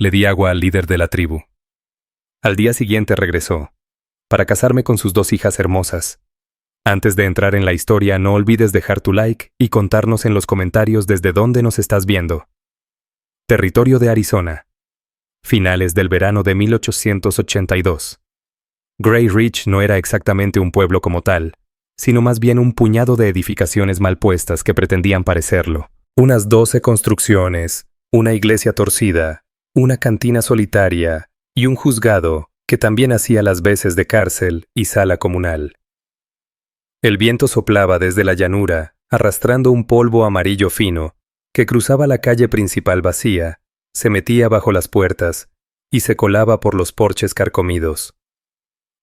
Le di agua al líder de la tribu. Al día siguiente regresó, para casarme con sus 2 hijas hermosas. Antes de entrar en la historia, no olvides dejar tu like y contarnos en los comentarios desde dónde nos estás viendo. Territorio de Arizona. Finales del verano de 1882. Gray Ridge no era exactamente un pueblo como tal, sino más bien un puñado de edificaciones mal puestas que pretendían parecerlo. Unas 12 construcciones, una iglesia torcida, una cantina solitaria y un juzgado que también hacía las veces de cárcel y sala comunal. El viento soplaba desde la llanura, arrastrando un polvo amarillo fino, que cruzaba la calle principal vacía, se metía bajo las puertas y se colaba por los porches carcomidos.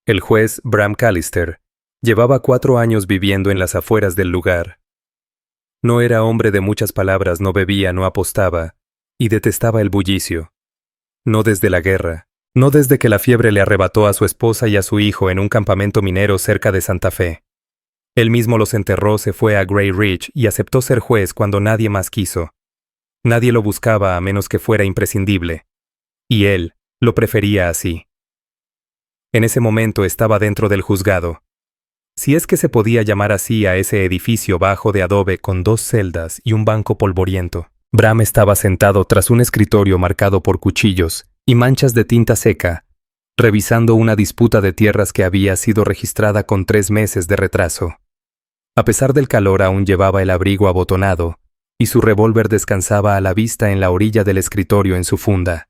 El juez Bram Callister llevaba 4 años viviendo en las afueras del lugar. No era hombre de muchas palabras, no bebía, no apostaba, y detestaba el bullicio. No desde la guerra, no desde que la fiebre le arrebató a su esposa y a su hijo en un campamento minero cerca de Santa Fe. Él mismo los enterró, se fue a Gray Ridge y aceptó ser juez cuando nadie más quiso. Nadie lo buscaba a menos que fuera imprescindible. Y él lo prefería así. En ese momento estaba dentro del juzgado. Si es que se podía llamar así a ese edificio bajo de adobe con 2 celdas y un banco polvoriento. Bram estaba sentado tras un escritorio marcado por cuchillos y manchas de tinta seca, revisando una disputa de tierras que había sido registrada con 3 meses de retraso. A pesar del calor aún llevaba el abrigo abotonado, y su revólver descansaba a la vista en la orilla del escritorio en su funda.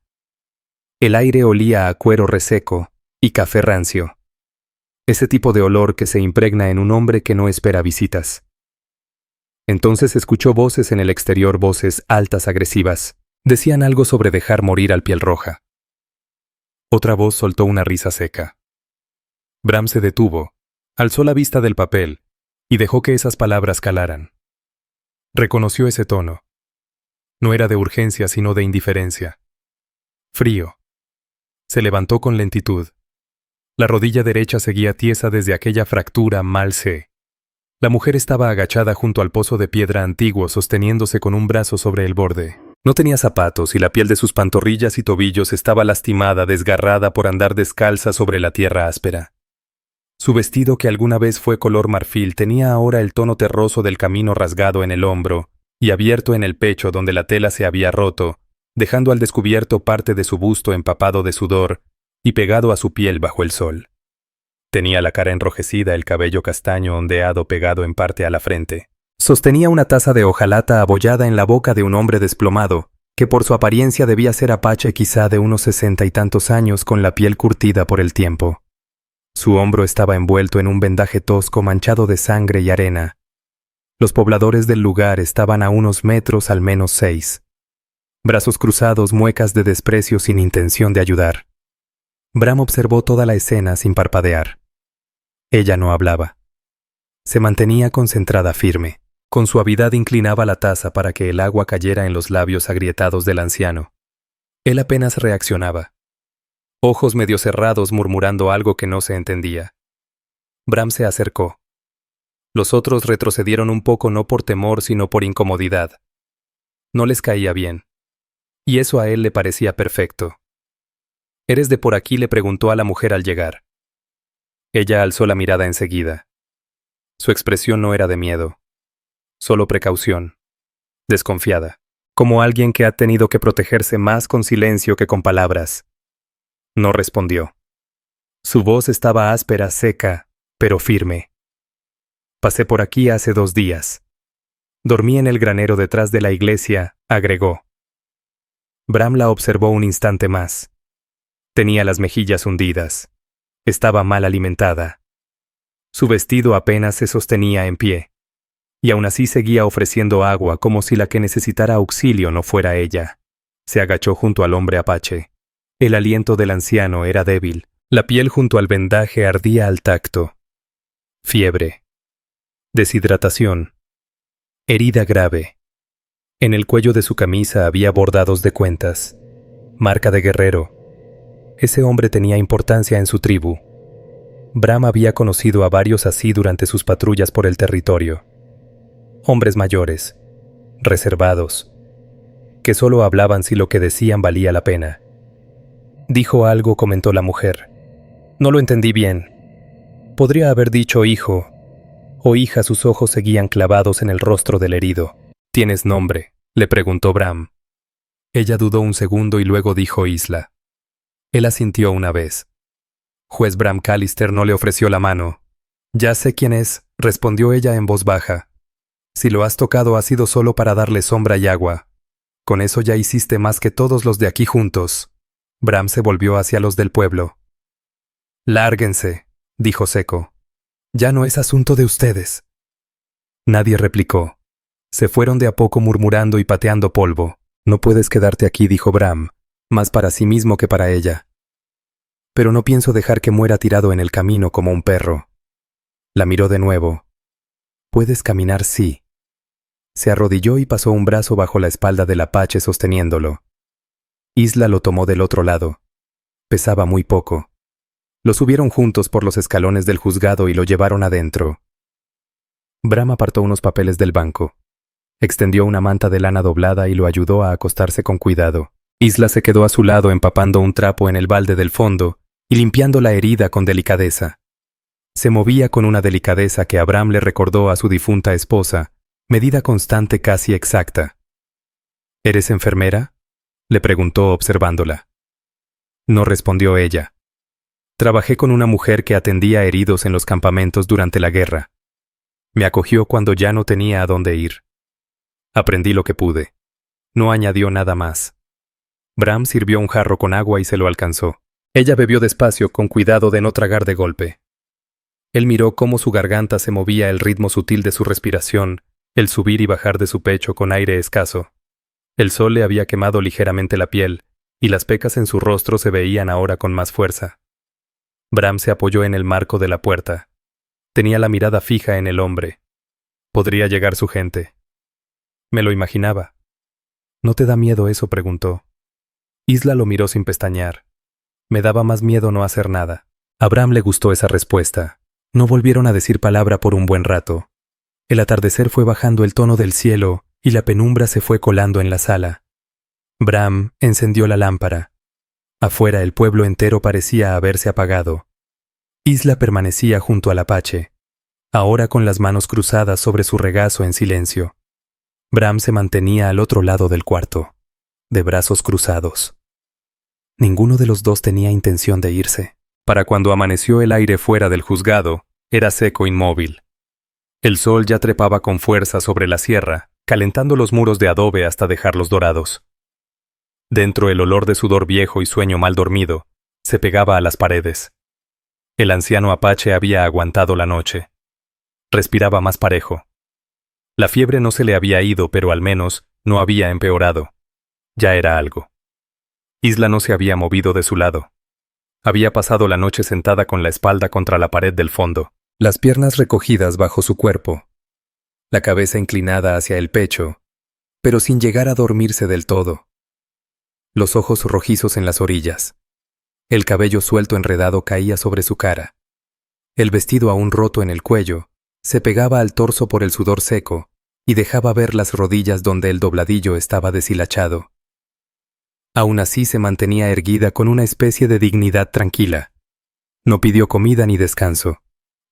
El aire olía a cuero reseco y café rancio. Ese tipo de olor que se impregna en un hombre que no espera visitas. Entonces escuchó voces en el exterior, voces altas, agresivas. Decían algo sobre dejar morir al piel roja. Otra voz soltó una risa seca. Bram se detuvo, alzó la vista del papel y dejó que esas palabras calaran. Reconoció ese tono. No era de urgencia, sino de indiferencia. Frío. Se levantó con lentitud. La rodilla derecha seguía tiesa desde aquella fractura mal sé. La mujer estaba agachada junto al pozo de piedra antiguo, sosteniéndose con un brazo sobre el borde. No tenía zapatos y la piel de sus pantorrillas y tobillos estaba lastimada, desgarrada por andar descalza sobre la tierra áspera. Su vestido, que alguna vez fue color marfil, tenía ahora el tono terroso del camino, rasgado en el hombro y abierto en el pecho donde la tela se había roto, dejando al descubierto parte de su busto empapado de sudor y pegado a su piel bajo el sol. Tenía la cara enrojecida, el cabello castaño ondeado pegado en parte a la frente. Sostenía una taza de hojalata abollada en la boca de un hombre desplomado, que por su apariencia debía ser apache, quizá de unos 60 y tantos años, con la piel curtida por el tiempo. Su hombro estaba envuelto en un vendaje tosco manchado de sangre y arena. Los pobladores del lugar estaban a unos metros, al menos 6. Brazos cruzados, muecas de desprecio sin intención de ayudar. Bram observó toda la escena sin parpadear. Ella no hablaba. Se mantenía concentrada, firme. Con suavidad inclinaba la taza para que el agua cayera en los labios agrietados del anciano. Él apenas reaccionaba. Ojos medio cerrados, murmurando algo que no se entendía. Bram se acercó. Los otros retrocedieron un poco, no por temor, sino por incomodidad. No les caía bien. Y eso a él le parecía perfecto. ¿Eres de por aquí?, le preguntó a la mujer al llegar. Ella alzó la mirada enseguida. Su expresión no era de miedo, solo precaución, desconfiada, como alguien que ha tenido que protegerse más con silencio que con palabras. No respondió. Su voz estaba áspera, seca, pero firme. Pasé por aquí hace 2 días. Dormí en el granero detrás de la iglesia, agregó. Bram la observó un instante más. Tenía las mejillas hundidas. Estaba mal alimentada. Su vestido apenas se sostenía en pie. Y aún así seguía ofreciendo agua, como si la que necesitara auxilio no fuera ella. Se agachó junto al hombre apache. El aliento del anciano era débil. La piel junto al vendaje ardía al tacto. Fiebre. Deshidratación. Herida grave. En el cuello de su camisa había bordados de cuentas. Marca de guerrero. Ese hombre tenía importancia en su tribu. Bram había conocido a varios así durante sus patrullas por el territorio. Hombres mayores, reservados, que solo hablaban si lo que decían valía la pena. Dijo algo, comentó la mujer. No lo entendí bien. Podría haber dicho hijo o hija. Sus ojos seguían clavados en el rostro del herido. ¿Tienes nombre?, le preguntó Bram. Ella dudó un segundo y luego dijo Isla. Él asintió una vez. Juez Bram Callister no le ofreció la mano. Ya sé quién es, respondió ella en voz baja. Si lo has tocado ha sido solo para darle sombra y agua. Con eso ya hiciste más que todos los de aquí juntos. Bram se volvió hacia los del pueblo. Lárguense, dijo seco. Ya no es asunto de ustedes. Nadie replicó. Se fueron de a poco murmurando y pateando polvo. No puedes quedarte aquí, dijo Bram, más para sí mismo que para ella. Pero no pienso dejar que muera tirado en el camino como un perro. La miró de nuevo. Puedes caminar, sí. Se arrodilló y pasó un brazo bajo la espalda del apache sosteniéndolo. Isla lo tomó del otro lado. Pesaba muy poco. Lo subieron juntos por los escalones del juzgado y lo llevaron adentro. Bram apartó unos papeles del banco. Extendió una manta de lana doblada y lo ayudó a acostarse con cuidado. Isla se quedó a su lado empapando un trapo en el balde del fondo y limpiando la herida con delicadeza. Se movía con una delicadeza que a Bram le recordó a su difunta esposa, medida constante casi exacta. ¿Eres enfermera?, le preguntó observándola. No respondió ella. Trabajé con una mujer que atendía heridos en los campamentos durante la guerra. Me acogió cuando ya no tenía a dónde ir. Aprendí lo que pude. No añadió nada más. Bram sirvió un jarro con agua y se lo alcanzó. Ella bebió despacio, con cuidado de no tragar de golpe. Él miró cómo su garganta se movía el ritmo sutil de su respiración, el subir y bajar de su pecho con aire escaso. El sol le había quemado ligeramente la piel, y las pecas en su rostro se veían ahora con más fuerza. Bram se apoyó en el marco de la puerta. Tenía la mirada fija en el hombre. Podría llegar su gente. Me lo imaginaba. ¿No te da miedo eso?, preguntó. Isla lo miró sin pestañear. Me daba más miedo no hacer nada. A Bram le gustó esa respuesta. No volvieron a decir palabra por un buen rato. El atardecer fue bajando el tono del cielo y la penumbra se fue colando en la sala. Bram encendió la lámpara. Afuera el pueblo entero parecía haberse apagado. Isla permanecía junto al apache, ahora con las manos cruzadas sobre su regazo en silencio. Bram se mantenía al otro lado del cuarto, de brazos cruzados. Ninguno de los dos tenía intención de irse. Para cuando amaneció el aire fuera del juzgado, era seco, inmóvil. El sol ya trepaba con fuerza sobre la sierra, calentando los muros de adobe hasta dejarlos dorados. Dentro el olor de sudor viejo y sueño mal dormido se pegaba a las paredes. El anciano apache había aguantado la noche. Respiraba más parejo. La fiebre no se le había ido, pero al menos no había empeorado. Ya era algo. Isla no se había movido de su lado. Había pasado la noche sentada con la espalda contra la pared del fondo, las piernas recogidas bajo su cuerpo, la cabeza inclinada hacia el pecho, pero sin llegar a dormirse del todo. Los ojos rojizos en las orillas. El cabello suelto enredado caía sobre su cara. El vestido aún roto en el cuello se pegaba al torso por el sudor seco y dejaba ver las rodillas donde el dobladillo estaba deshilachado. Aún así se mantenía erguida con una especie de dignidad tranquila. No pidió comida ni descanso.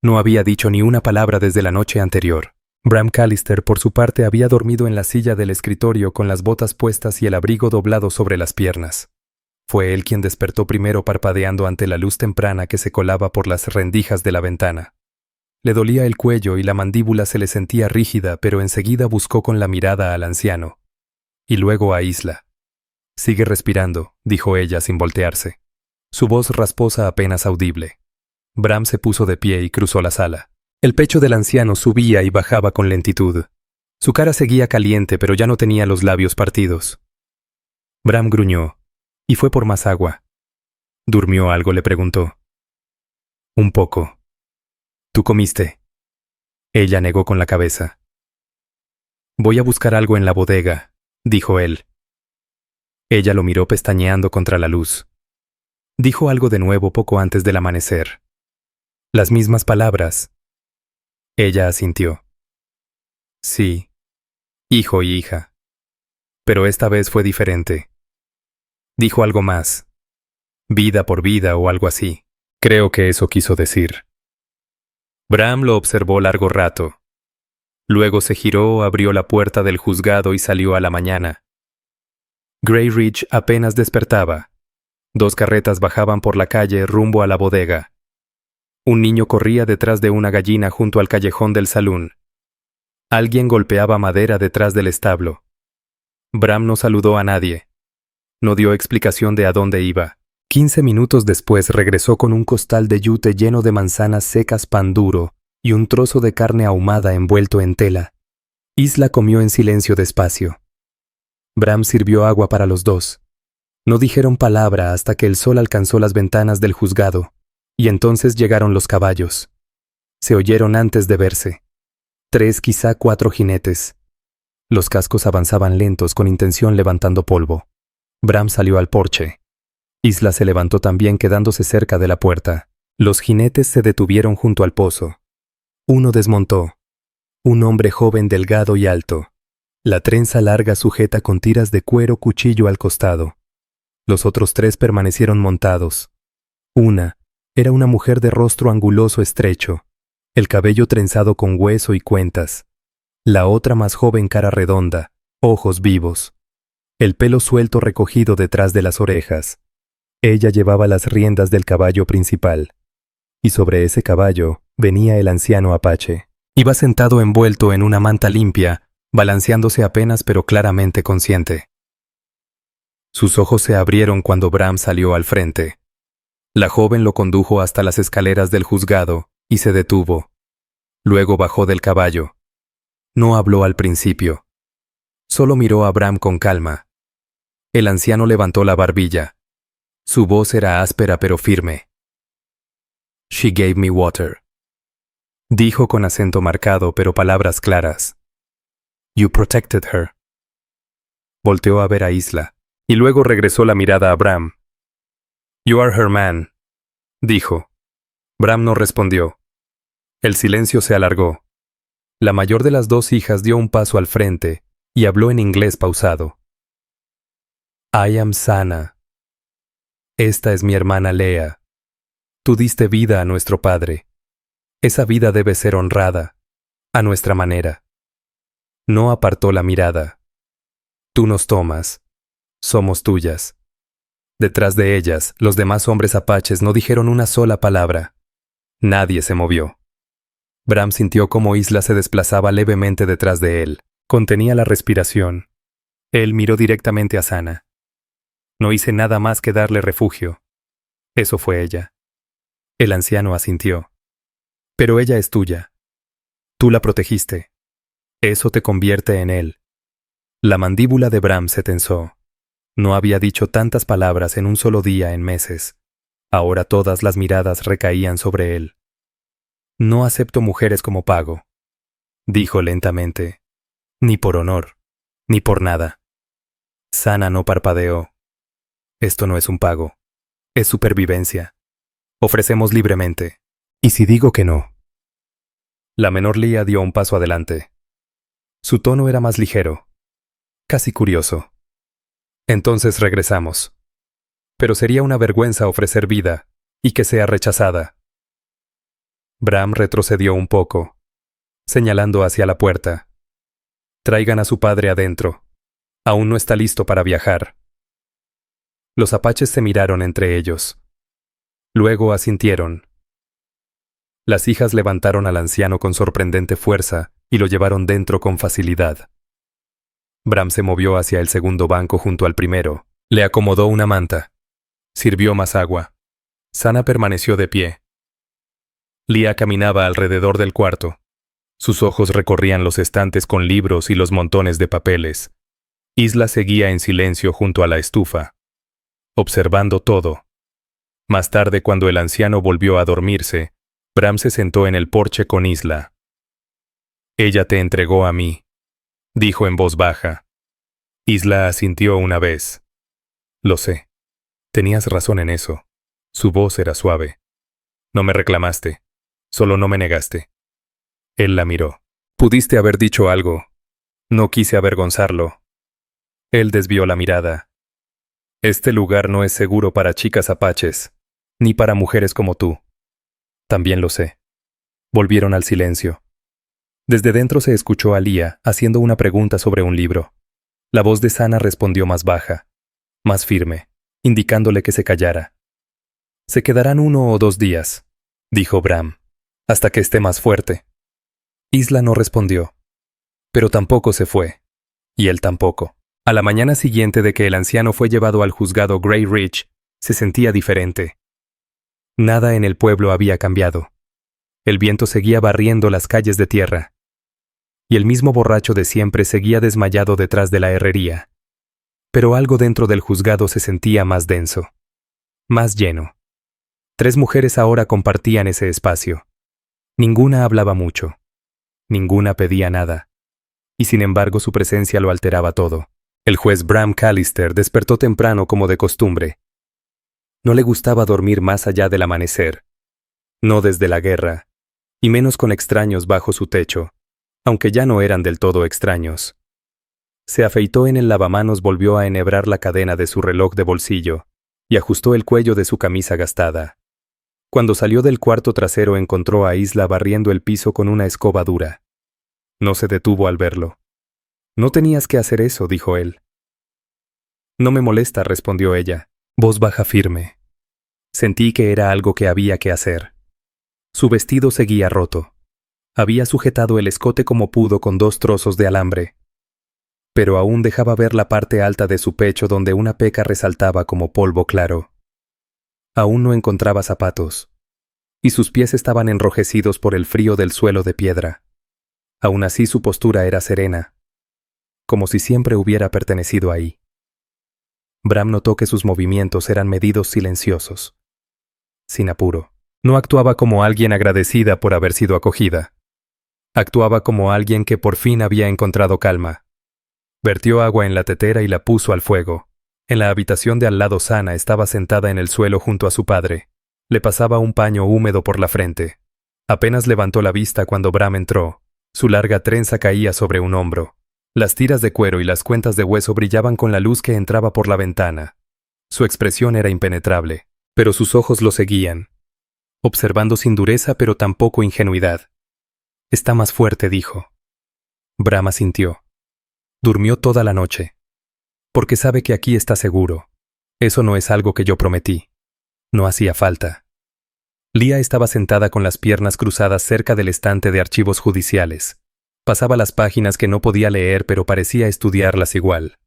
No había dicho ni una palabra desde la noche anterior. Bram Callister, por su parte, había dormido en la silla del escritorio con las botas puestas y el abrigo doblado sobre las piernas. Fue él quien despertó primero, parpadeando ante la luz temprana que se colaba por las rendijas de la ventana. Le dolía el cuello y la mandíbula se le sentía rígida, pero enseguida buscó con la mirada al anciano. Y luego a Isla. «Sigue respirando», dijo ella sin voltearse. Su voz rasposa apenas audible. Bram se puso de pie y cruzó la sala. El pecho del anciano subía y bajaba con lentitud. Su cara seguía caliente, pero ya no tenía los labios partidos. Bram gruñó, y fue por más agua. ¿Durmió algo?, le preguntó. Un poco. ¿Tú comiste? Ella negó con la cabeza. Voy a buscar algo en la bodega, dijo él. Ella lo miró pestañeando contra la luz. Dijo algo de nuevo poco antes del amanecer. Las mismas palabras. Ella asintió. Sí, hijo y hija. Pero esta vez fue diferente. Dijo algo más. vida por vida o algo así. Creo que eso quiso decir. Bram lo observó largo rato. Luego se giró, abrió la puerta del juzgado y salió a la mañana. Grey Ridge apenas despertaba. 2 carretas bajaban por la calle rumbo a la bodega. Un niño corría detrás de una gallina junto al callejón del salón. Alguien golpeaba madera detrás del establo. Bram no saludó a nadie. No dio explicación de a dónde iba. 15 minutos después regresó con un costal de yute lleno de manzanas secas pan duro y un trozo de carne ahumada envuelto en tela. Isla comió en silencio despacio. Bram sirvió agua para los dos. No dijeron palabra hasta que el sol alcanzó las ventanas del juzgado, y entonces llegaron los caballos. Se oyeron antes de verse. 3, quizá 4 jinetes. Los cascos avanzaban lentos con intención levantando polvo. Bram salió al porche. Isla se levantó también quedándose cerca de la puerta. Los jinetes se detuvieron junto al pozo. Uno desmontó. Un hombre joven delgado y alto. La trenza larga sujeta con tiras de cuero cuchillo al costado. Los otros 3 permanecieron montados. Una era una mujer de rostro anguloso estrecho, el cabello trenzado con hueso y cuentas. La otra más joven, cara redonda, ojos vivos. El pelo suelto recogido detrás de las orejas. Ella llevaba las riendas del caballo principal. Y sobre ese caballo venía el anciano apache. Iba sentado envuelto en una manta limpia, balanceándose apenas pero claramente consciente. Sus ojos se abrieron cuando Bram salió al frente. La joven lo condujo hasta las escaleras del juzgado y se detuvo. Luego bajó del caballo. No habló al principio. Solo miró a Bram con calma. El anciano levantó la barbilla. Su voz era áspera pero firme. "She gave me water", dijo con acento marcado pero palabras claras. "You protected her". Volteó a ver a Isla, y luego regresó la mirada a Bram. "You are her man", dijo. Bram no respondió. El silencio se alargó. La mayor de las 2 hijas dio un paso al frente y habló en inglés pausado. "I am Sana. Esta es mi hermana Lea. Tú diste vida a nuestro padre. Esa vida debe ser honrada, a nuestra manera". No apartó la mirada. "Tú nos tomas. Somos tuyas". Detrás de ellas, los demás hombres apaches no dijeron una sola palabra. Nadie se movió. Bram sintió cómo Isla se desplazaba levemente detrás de él. Contenía la respiración. Él miró directamente a Sana. "No hice nada más que darle refugio". Eso fue ella. El anciano asintió. "Pero ella es tuya. Tú la protegiste. Eso te convierte en él". La mandíbula de Bram se tensó. No había dicho tantas palabras en un solo día en meses. Ahora todas las miradas recaían sobre él. "No acepto mujeres como pago", dijo lentamente. "Ni por honor, ni por nada". Sana no parpadeó. "Esto no es un pago. Es supervivencia. Ofrecemos libremente. ¿Y si digo que no?". La menor Lía dio un paso adelante. Su tono era más ligero, casi curioso. "Entonces regresamos. Pero sería una vergüenza ofrecer vida y que sea rechazada". Bram retrocedió un poco, señalando hacia la puerta. "Traigan a su padre adentro. Aún no está listo para viajar". Los apaches se miraron entre ellos. Luego asintieron. Las hijas levantaron al anciano con sorprendente fuerza y lo llevaron dentro con facilidad. Bram se movió hacia el segundo banco junto al primero. Le acomodó una manta. Sirvió más agua. Sana permaneció de pie. Lía caminaba alrededor del cuarto. Sus ojos recorrían los estantes con libros y los montones de papeles. Isla seguía en silencio junto a la estufa, observando todo. Más tarde, cuando el anciano volvió a dormirse, Bram se sentó en el porche con Isla. "Ella te entregó a mí", dijo en voz baja. Isla asintió una vez. "Lo sé. Tenías razón en eso". Su voz era suave. "No me reclamaste. Solo no me negaste". Él la miró. "Pudiste haber dicho algo. No quise avergonzarlo". Él desvió la mirada. Este lugar no es seguro para chicas apaches, ni para mujeres como tú. También lo sé. Volvieron al silencio. Desde dentro se escuchó a Leah haciendo una pregunta sobre un libro. La voz de Sana respondió más baja, más firme, indicándole que se callara. Se quedarán 1 o 2 días, dijo Bram, hasta que esté más fuerte. Isla no respondió, pero tampoco se fue, y él tampoco. A la mañana siguiente de que el anciano fue llevado al juzgado Grey Ridge, se sentía diferente. Nada en el pueblo había cambiado. El viento seguía barriendo las calles de tierra. Y el mismo borracho de siempre seguía desmayado detrás de la herrería. Pero algo dentro del juzgado se sentía más denso, más lleno. 3 mujeres ahora compartían ese espacio. Ninguna hablaba mucho. Ninguna pedía nada. Y sin embargo su presencia lo alteraba todo. El juez Bram Callister despertó temprano como de costumbre. No le gustaba dormir más allá del amanecer. No desde la guerra, y menos con extraños bajo su techo, aunque ya no eran del todo extraños. Se afeitó en el lavamanos, volvió a enhebrar la cadena de su reloj de bolsillo y ajustó el cuello de su camisa gastada. Cuando salió del cuarto trasero encontró a Isla barriendo el piso con una escoba dura. No se detuvo al verlo. «No tenías que hacer eso», dijo él. «No me molesta», respondió ella, voz baja firme. Sentí que era algo que había que hacer. Su vestido seguía roto. Había sujetado el escote como pudo con 2 trozos de alambre. Pero aún dejaba ver la parte alta de su pecho donde una peca resaltaba como polvo claro. Aún no encontraba zapatos. Y sus pies estaban enrojecidos por el frío del suelo de piedra. Aún así su postura era serena, como si siempre hubiera pertenecido ahí. Bram notó que sus movimientos eran medidos, silenciosos. Sin apuro. No actuaba como alguien agradecida por haber sido acogida. Actuaba como alguien que por fin había encontrado calma. Vertió agua en la tetera y la puso al fuego. En la habitación de al lado Sana estaba sentada en el suelo junto a su padre. Le pasaba un paño húmedo por la frente. Apenas levantó la vista cuando Bram entró. Su larga trenza caía sobre un hombro. Las tiras de cuero y las cuentas de hueso brillaban con la luz que entraba por la ventana. Su expresión era impenetrable, pero sus ojos lo seguían, observando sin dureza pero tampoco ingenuidad. «Está más fuerte», dijo. Bram asintió. Durmió toda la noche. «Porque sabe que aquí está seguro. Eso no es algo que yo prometí. No hacía falta». Leah estaba sentada con las piernas cruzadas cerca del estante de archivos judiciales. Pasaba las páginas que no podía leer, pero parecía estudiarlas igual.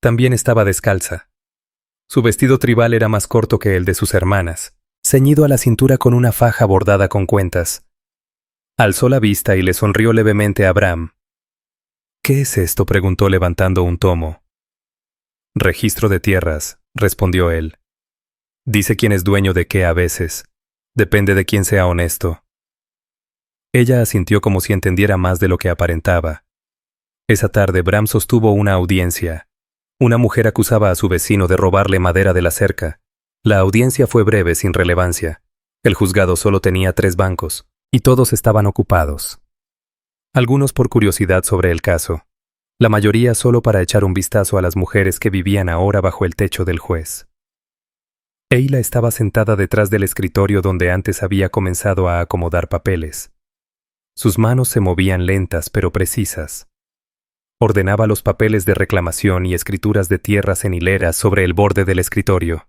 También estaba descalza. Su vestido tribal era más corto que el de sus hermanas, ceñido a la cintura con una faja bordada con cuentas. Alzó la vista y le sonrió levemente a Bram. «¿Qué es esto?», preguntó levantando un tomo. «Registro de tierras», respondió él. «Dice quién es dueño de qué a veces. Depende de quién sea honesto». Ella asintió como si entendiera más de lo que aparentaba. Esa tarde Bram sostuvo una audiencia. Una mujer acusaba a su vecino de robarle madera de la cerca. La audiencia fue breve, sin relevancia. El juzgado solo tenía 3 bancos, y todos estaban ocupados. Algunos por curiosidad sobre el caso. La mayoría solo para echar un vistazo a las mujeres que vivían ahora bajo el techo del juez. Eila estaba sentada detrás del escritorio donde antes había comenzado a acomodar papeles. Sus manos se movían lentas pero precisas. Ordenaba los papeles de reclamación y escrituras de tierras en hileras sobre el borde del escritorio.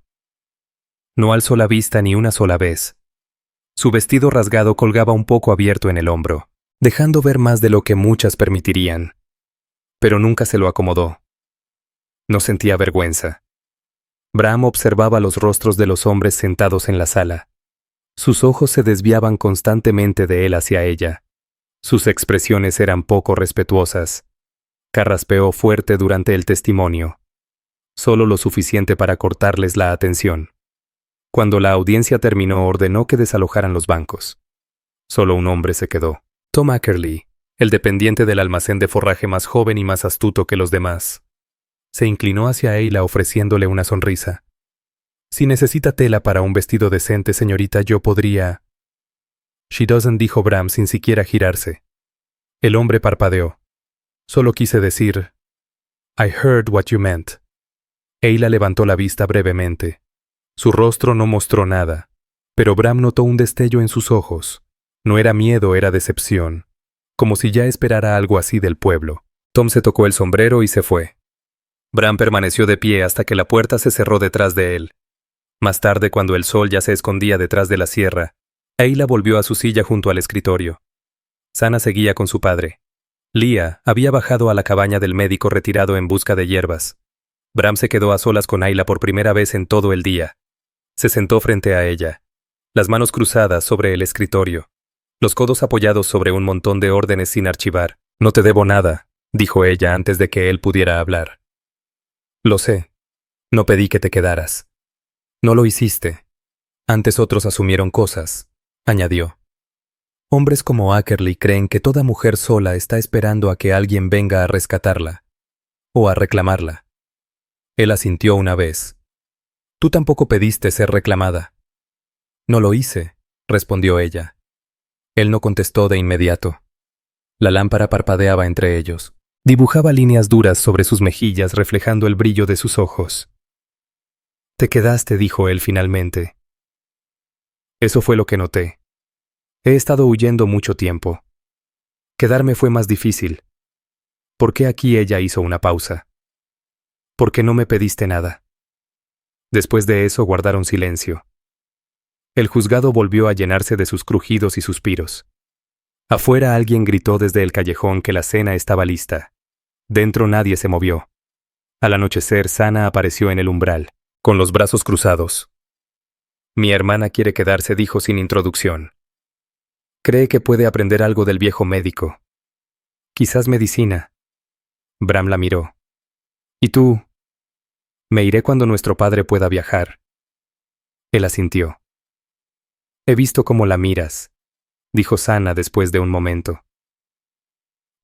No alzó la vista ni una sola vez. Su vestido rasgado colgaba un poco abierto en el hombro, dejando ver más de lo que muchas permitirían. Pero nunca se lo acomodó. No sentía vergüenza. Bram observaba los rostros de los hombres sentados en la sala. Sus ojos se desviaban constantemente de él hacia ella. Sus expresiones eran poco respetuosas. Carraspeó fuerte durante el testimonio. Solo lo suficiente para cortarles la atención. Cuando la audiencia terminó, ordenó que desalojaran los bancos. Solo un hombre se quedó. Tom Ackerley, el dependiente del almacén de forraje más joven y más astuto que los demás. Se inclinó hacia Eila ofreciéndole una sonrisa. «Si necesita tela para un vestido decente, señorita, yo podría...» «She doesn't», dijo Bram sin siquiera girarse. El hombre parpadeó. «Solo quise decir... I heard what you meant». Ayla levantó la vista brevemente. Su rostro no mostró nada, pero Bram notó un destello en sus ojos. No era miedo, era decepción, como si ya esperara algo así del pueblo. Tom se tocó el sombrero y se fue. Bram permaneció de pie hasta que la puerta se cerró detrás de él. Más tarde, cuando el sol ya se escondía detrás de la sierra, Ayla volvió a su silla junto al escritorio. Sana seguía con su padre. Leah había bajado a la cabaña del médico retirado en busca de hierbas. Bram se quedó a solas con Ayla por primera vez en todo el día. Se sentó frente a ella, las manos cruzadas sobre el escritorio, los codos apoyados sobre un montón de órdenes sin archivar. «No te debo nada», dijo ella antes de que él pudiera hablar. «Lo sé. No pedí que te quedaras. No lo hiciste. Antes otros asumieron cosas», añadió. «Hombres como Ackerley creen que toda mujer sola está esperando a que alguien venga a rescatarla, o a reclamarla». Él asintió una vez. «Tú tampoco pediste ser reclamada». «No lo hice», respondió ella. Él no contestó de inmediato. La lámpara parpadeaba entre ellos. Dibujaba líneas duras sobre sus mejillas reflejando el brillo de sus ojos. «Te quedaste», dijo él finalmente. «Eso fue lo que noté. He estado huyendo mucho tiempo. Quedarme fue más difícil. ¿Por qué aquí?» Ella hizo una pausa. «¿Por qué no me pediste nada?» Después de eso guardaron silencio. El juzgado volvió a llenarse de sus crujidos y suspiros. Afuera alguien gritó desde el callejón que la cena estaba lista. Dentro nadie se movió. Al anochecer, Sana apareció en el umbral, con los brazos cruzados. «Mi hermana quiere quedarse», dijo sin introducción. «Cree que puede aprender algo del viejo médico. Quizás medicina». Bram la miró. «¿Y tú?» «Me iré cuando nuestro padre pueda viajar». Él asintió. «He visto cómo la miras», dijo Sana después de un momento.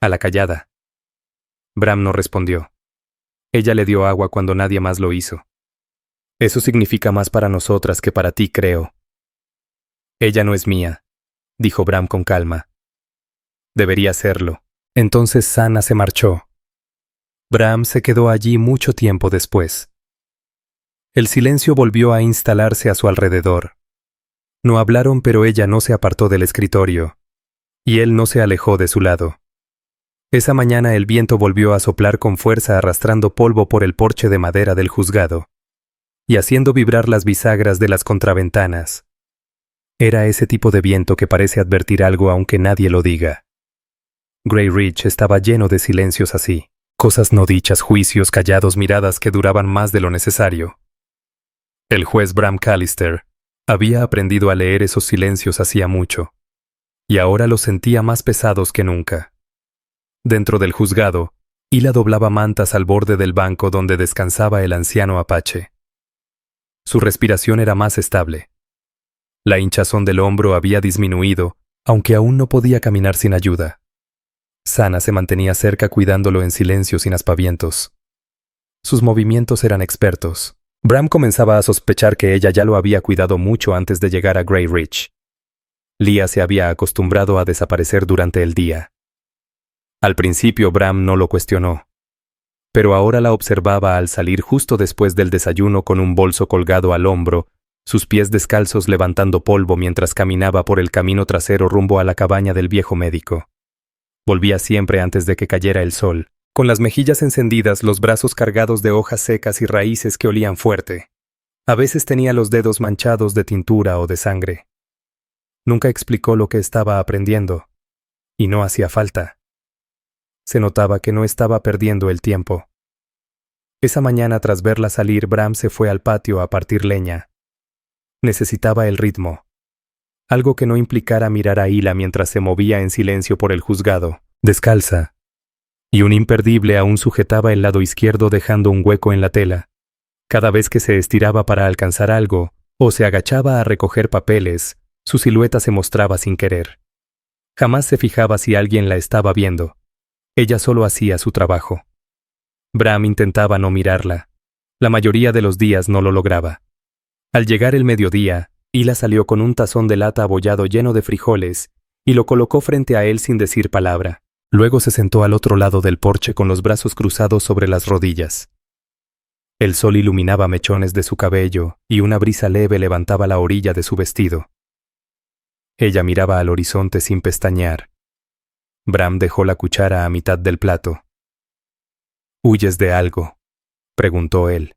«A la callada». Bram no respondió. Ella le dio agua cuando nadie más lo hizo. «Eso significa más para nosotras que para ti, creo». «Ella no es mía», dijo Bram con calma. «Debería serlo». Entonces Sana se marchó. Bram se quedó allí mucho tiempo después. El silencio volvió a instalarse a su alrededor. No hablaron, pero ella no se apartó del escritorio, y él no se alejó de su lado. Esa mañana el viento volvió a soplar con fuerza arrastrando polvo por el porche de madera del juzgado, y haciendo vibrar las bisagras de las contraventanas. Era ese tipo de viento que parece advertir algo aunque nadie lo diga. Grey Ridge estaba lleno de silencios así, cosas no dichas, juicios callados, miradas que duraban más de lo necesario. El juez Bram Callister había aprendido a leer esos silencios hacía mucho, y ahora los sentía más pesados que nunca. Dentro del juzgado, Hila doblaba mantas al borde del banco donde descansaba el anciano apache. Su respiración era más estable. La hinchazón del hombro había disminuido, aunque aún no podía caminar sin ayuda. Sana se mantenía cerca cuidándolo en silencio sin aspavientos. Sus movimientos eran expertos. Bram comenzaba a sospechar que ella ya lo había cuidado mucho antes de llegar a Grey Ridge. Leah se había acostumbrado a desaparecer durante el día. Al principio Bram no lo cuestionó, pero ahora la observaba al salir justo después del desayuno con un bolso colgado al hombro, sus pies descalzos levantando polvo mientras caminaba por el camino trasero rumbo a la cabaña del viejo médico. Volvía siempre antes de que cayera el sol, con las mejillas encendidas, los brazos cargados de hojas secas y raíces que olían fuerte. A veces tenía los dedos manchados de tintura o de sangre. Nunca explicó lo que estaba aprendiendo, y no hacía falta. Se notaba que no estaba perdiendo el tiempo. Esa mañana, tras verla salir, Bram se fue al patio a partir leña. Necesitaba el ritmo. Algo que no implicara mirar a Hila mientras se movía en silencio por el juzgado, descalza. Y un imperdible aún sujetaba el lado izquierdo dejando un hueco en la tela. Cada vez que se estiraba para alcanzar algo, o se agachaba a recoger papeles, su silueta se mostraba sin querer. Jamás se fijaba si alguien la estaba viendo. Ella solo hacía su trabajo. Bram intentaba no mirarla. La mayoría de los días no lo lograba. Al llegar el mediodía, Hila salió con un tazón de lata abollado lleno de frijoles y lo colocó frente a él sin decir palabra. Luego se sentó al otro lado del porche con los brazos cruzados sobre las rodillas. El sol iluminaba mechones de su cabello y una brisa leve levantaba la orilla de su vestido. Ella miraba al horizonte sin pestañear. Bram dejó la cuchara a mitad del plato. —¿Huyes de algo? —preguntó él.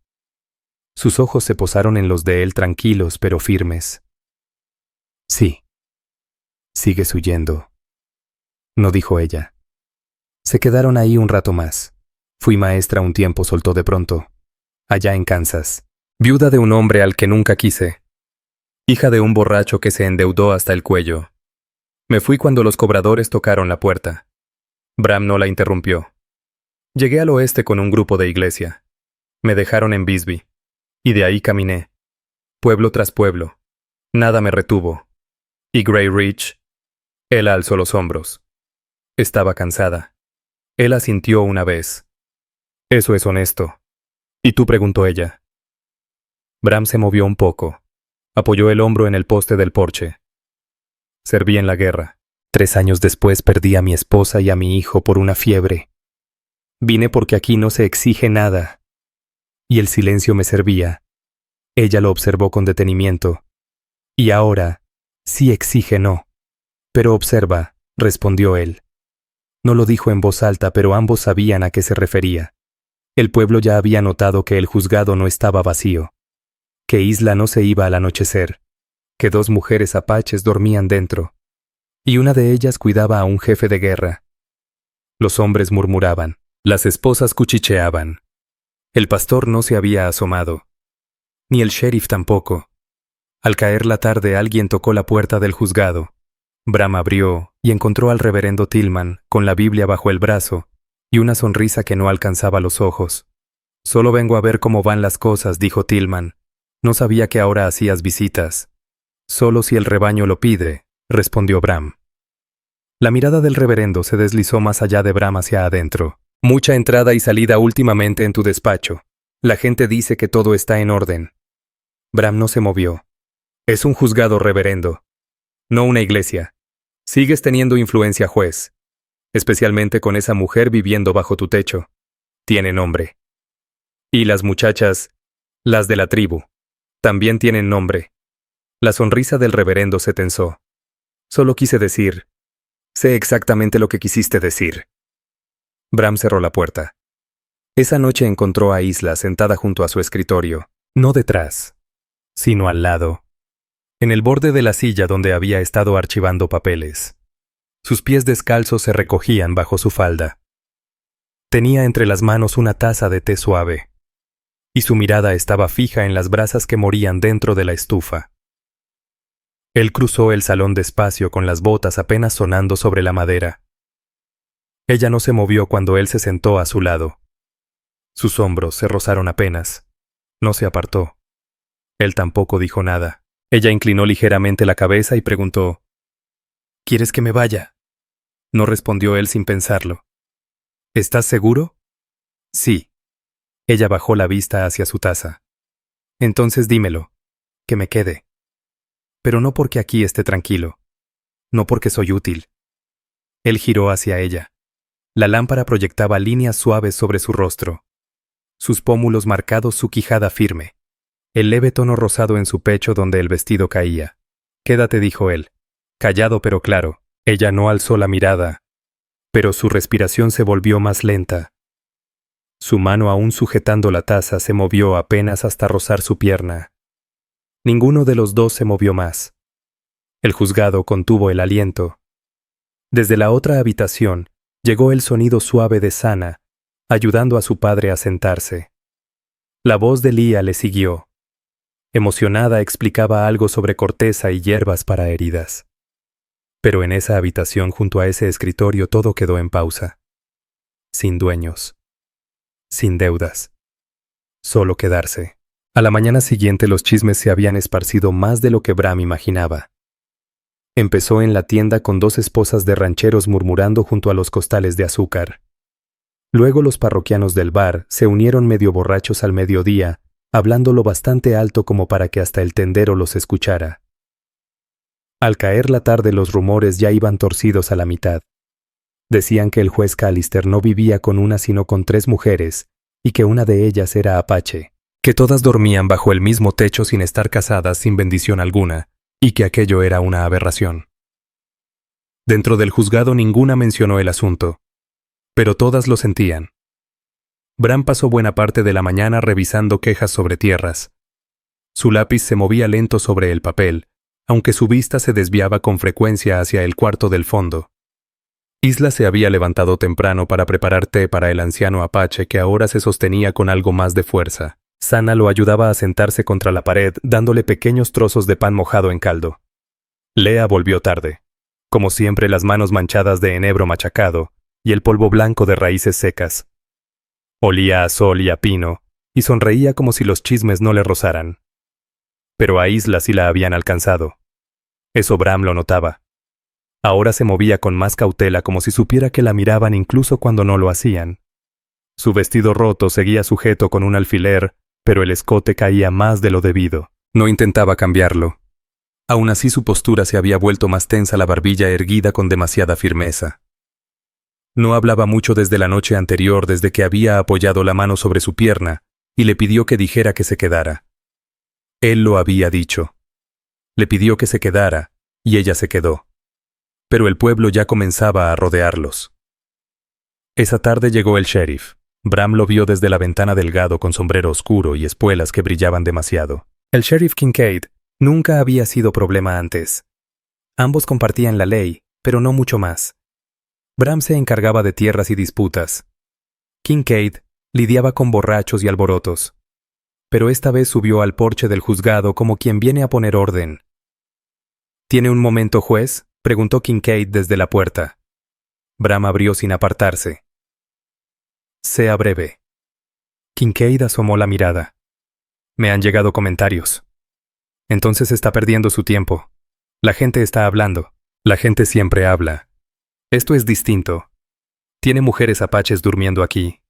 Sus ojos se posaron en los de él tranquilos pero firmes. —Sí. —Sigues huyendo —no dijo ella. Se quedaron ahí un rato más. Fui maestra un tiempo, soltó de pronto. Allá en Kansas. Viuda de un hombre al que nunca quise. Hija de un borracho que se endeudó hasta el cuello. Me fui cuando los cobradores tocaron la puerta. Bram no la interrumpió. Llegué al oeste con un grupo de iglesia. Me dejaron en Bisbee. Y de ahí caminé. Pueblo tras pueblo. Nada me retuvo. Y Grey Ridge. Él alzó los hombros. Estaba cansada. Él asintió una vez. Eso es honesto. ¿Y tú? Preguntó ella. Bram se movió un poco. Apoyó el hombro en el poste del porche. Serví en la guerra. 3 años después perdí a mi esposa y a mi hijo por una fiebre. Vine porque aquí no se exige nada. Y el silencio me servía. Ella lo observó con detenimiento. Y ahora, sí exige no. Pero observa, respondió él. No lo dijo en voz alta, pero ambos sabían a qué se refería. El pueblo ya había notado que el juzgado no estaba vacío, que Isla no se iba al anochecer, que 2 mujeres apaches dormían dentro, y una de ellas cuidaba a un jefe de guerra. Los hombres murmuraban, las esposas cuchicheaban. El pastor no se había asomado, ni el sheriff tampoco. Al caer la tarde alguien tocó la puerta del juzgado. Bram abrió y encontró al reverendo Tillman con la Biblia bajo el brazo y una sonrisa que no alcanzaba los ojos. Solo vengo a ver cómo van las cosas, dijo Tillman. No sabía que ahora hacías visitas. Solo si el rebaño lo pide, respondió Bram. La mirada del reverendo se deslizó más allá de Bram hacia adentro. Mucha entrada y salida últimamente en tu despacho. La gente dice que todo está en orden. Bram no se movió. Es un juzgado, reverendo. No una iglesia. Sigues teniendo influencia, juez. Especialmente con esa mujer viviendo bajo tu techo. Tiene nombre. Y las muchachas, las de la tribu, también tienen nombre. La sonrisa del reverendo se tensó. Solo quise decir, sé exactamente lo que quisiste decir. Bram cerró la puerta. Esa noche encontró a Isla sentada junto a su escritorio, no detrás, sino al lado, en el borde de la silla donde había estado archivando papeles. Sus pies descalzos se recogían bajo su falda. Tenía entre las manos una taza de té suave, y su mirada estaba fija en las brasas que morían dentro de la estufa. Él cruzó el salón despacio con las botas apenas sonando sobre la madera. Ella no se movió cuando él se sentó a su lado. Sus hombros se rozaron apenas. No se apartó. Él tampoco dijo nada. Ella inclinó ligeramente la cabeza y preguntó, ¿quieres que me vaya? No respondió él sin pensarlo. ¿Estás seguro? Sí. Ella bajó la vista hacia su taza. Entonces dímelo, que me quede. Pero no porque aquí esté tranquilo. No porque soy útil. Él giró hacia ella. La lámpara proyectaba líneas suaves sobre su rostro. Sus pómulos marcados, su quijada firme. El leve tono rosado en su pecho donde el vestido caía. Quédate, dijo él. Callado pero claro. Ella no alzó la mirada, pero su respiración se volvió más lenta. Su mano aún sujetando la taza se movió apenas hasta rozar su pierna. Ninguno de los dos se movió más. El juzgado contuvo el aliento. Desde la otra habitación llegó el sonido suave de Sana, ayudando a su padre a sentarse. La voz de Leah le siguió. Emocionada explicaba algo sobre corteza y hierbas para heridas. Pero en esa habitación junto a ese escritorio todo quedó en pausa. Sin dueños. Sin deudas. Solo quedarse. A la mañana siguiente los chismes se habían esparcido más de lo que Bram imaginaba. Empezó en la tienda con 2 esposas de rancheros murmurando junto a los costales de azúcar. Luego los parroquianos del bar se unieron medio borrachos al mediodía, hablando lo bastante alto como para que hasta el tendero los escuchara. Al caer la tarde los rumores ya iban torcidos a la mitad. Decían que el juez Callister no vivía con una sino con 3 mujeres y que una de ellas era apache. que todas dormían bajo el mismo techo sin estar casadas sin bendición alguna, y que aquello era una aberración. Dentro del juzgado ninguna mencionó el asunto, pero todas lo sentían. Bram pasó buena parte de la mañana revisando quejas sobre tierras. Su lápiz se movía lento sobre el papel, aunque su vista se desviaba con frecuencia hacia el cuarto del fondo. Isla se había levantado temprano para preparar té para el anciano apache que ahora se sostenía con algo más de fuerza. Sana lo ayudaba a sentarse contra la pared, dándole pequeños trozos de pan mojado en caldo. Lea volvió tarde. Como siempre, las manos manchadas de enebro machacado y el polvo blanco de raíces secas. Olía a sol y a pino, y sonreía como si los chismes no le rozaran. Pero a Isla sí la habían alcanzado. Eso Bram lo notaba. Ahora se movía con más cautela como si supiera que la miraban incluso cuando no lo hacían. Su vestido roto seguía sujeto con un alfiler, pero el escote caía más de lo debido. No intentaba cambiarlo. Aún así su postura se había vuelto más tensa, la barbilla erguida con demasiada firmeza. No hablaba mucho desde la noche anterior, desde que había apoyado la mano sobre su pierna, y le pidió que dijera que se quedara. Él lo había dicho. Le pidió que se quedara, y ella se quedó. Pero el pueblo ya comenzaba a rodearlos. Esa tarde llegó el sheriff. Bram lo vio desde la ventana delgado con sombrero oscuro y espuelas que brillaban demasiado. El sheriff Kincaid nunca había sido problema antes. Ambos compartían la ley, pero no mucho más. Bram se encargaba de tierras y disputas. Kincaid lidiaba con borrachos y alborotos. Pero esta vez subió al porche del juzgado como quien viene a poner orden. ¿Tiene un momento, juez?, preguntó Kincaid desde la puerta. Bram abrió sin apartarse. Sea breve. Kincaid asomó la mirada. Me han llegado comentarios. Entonces está perdiendo su tiempo. La gente está hablando. La gente siempre habla. Esto es distinto. Tiene mujeres apaches durmiendo aquí.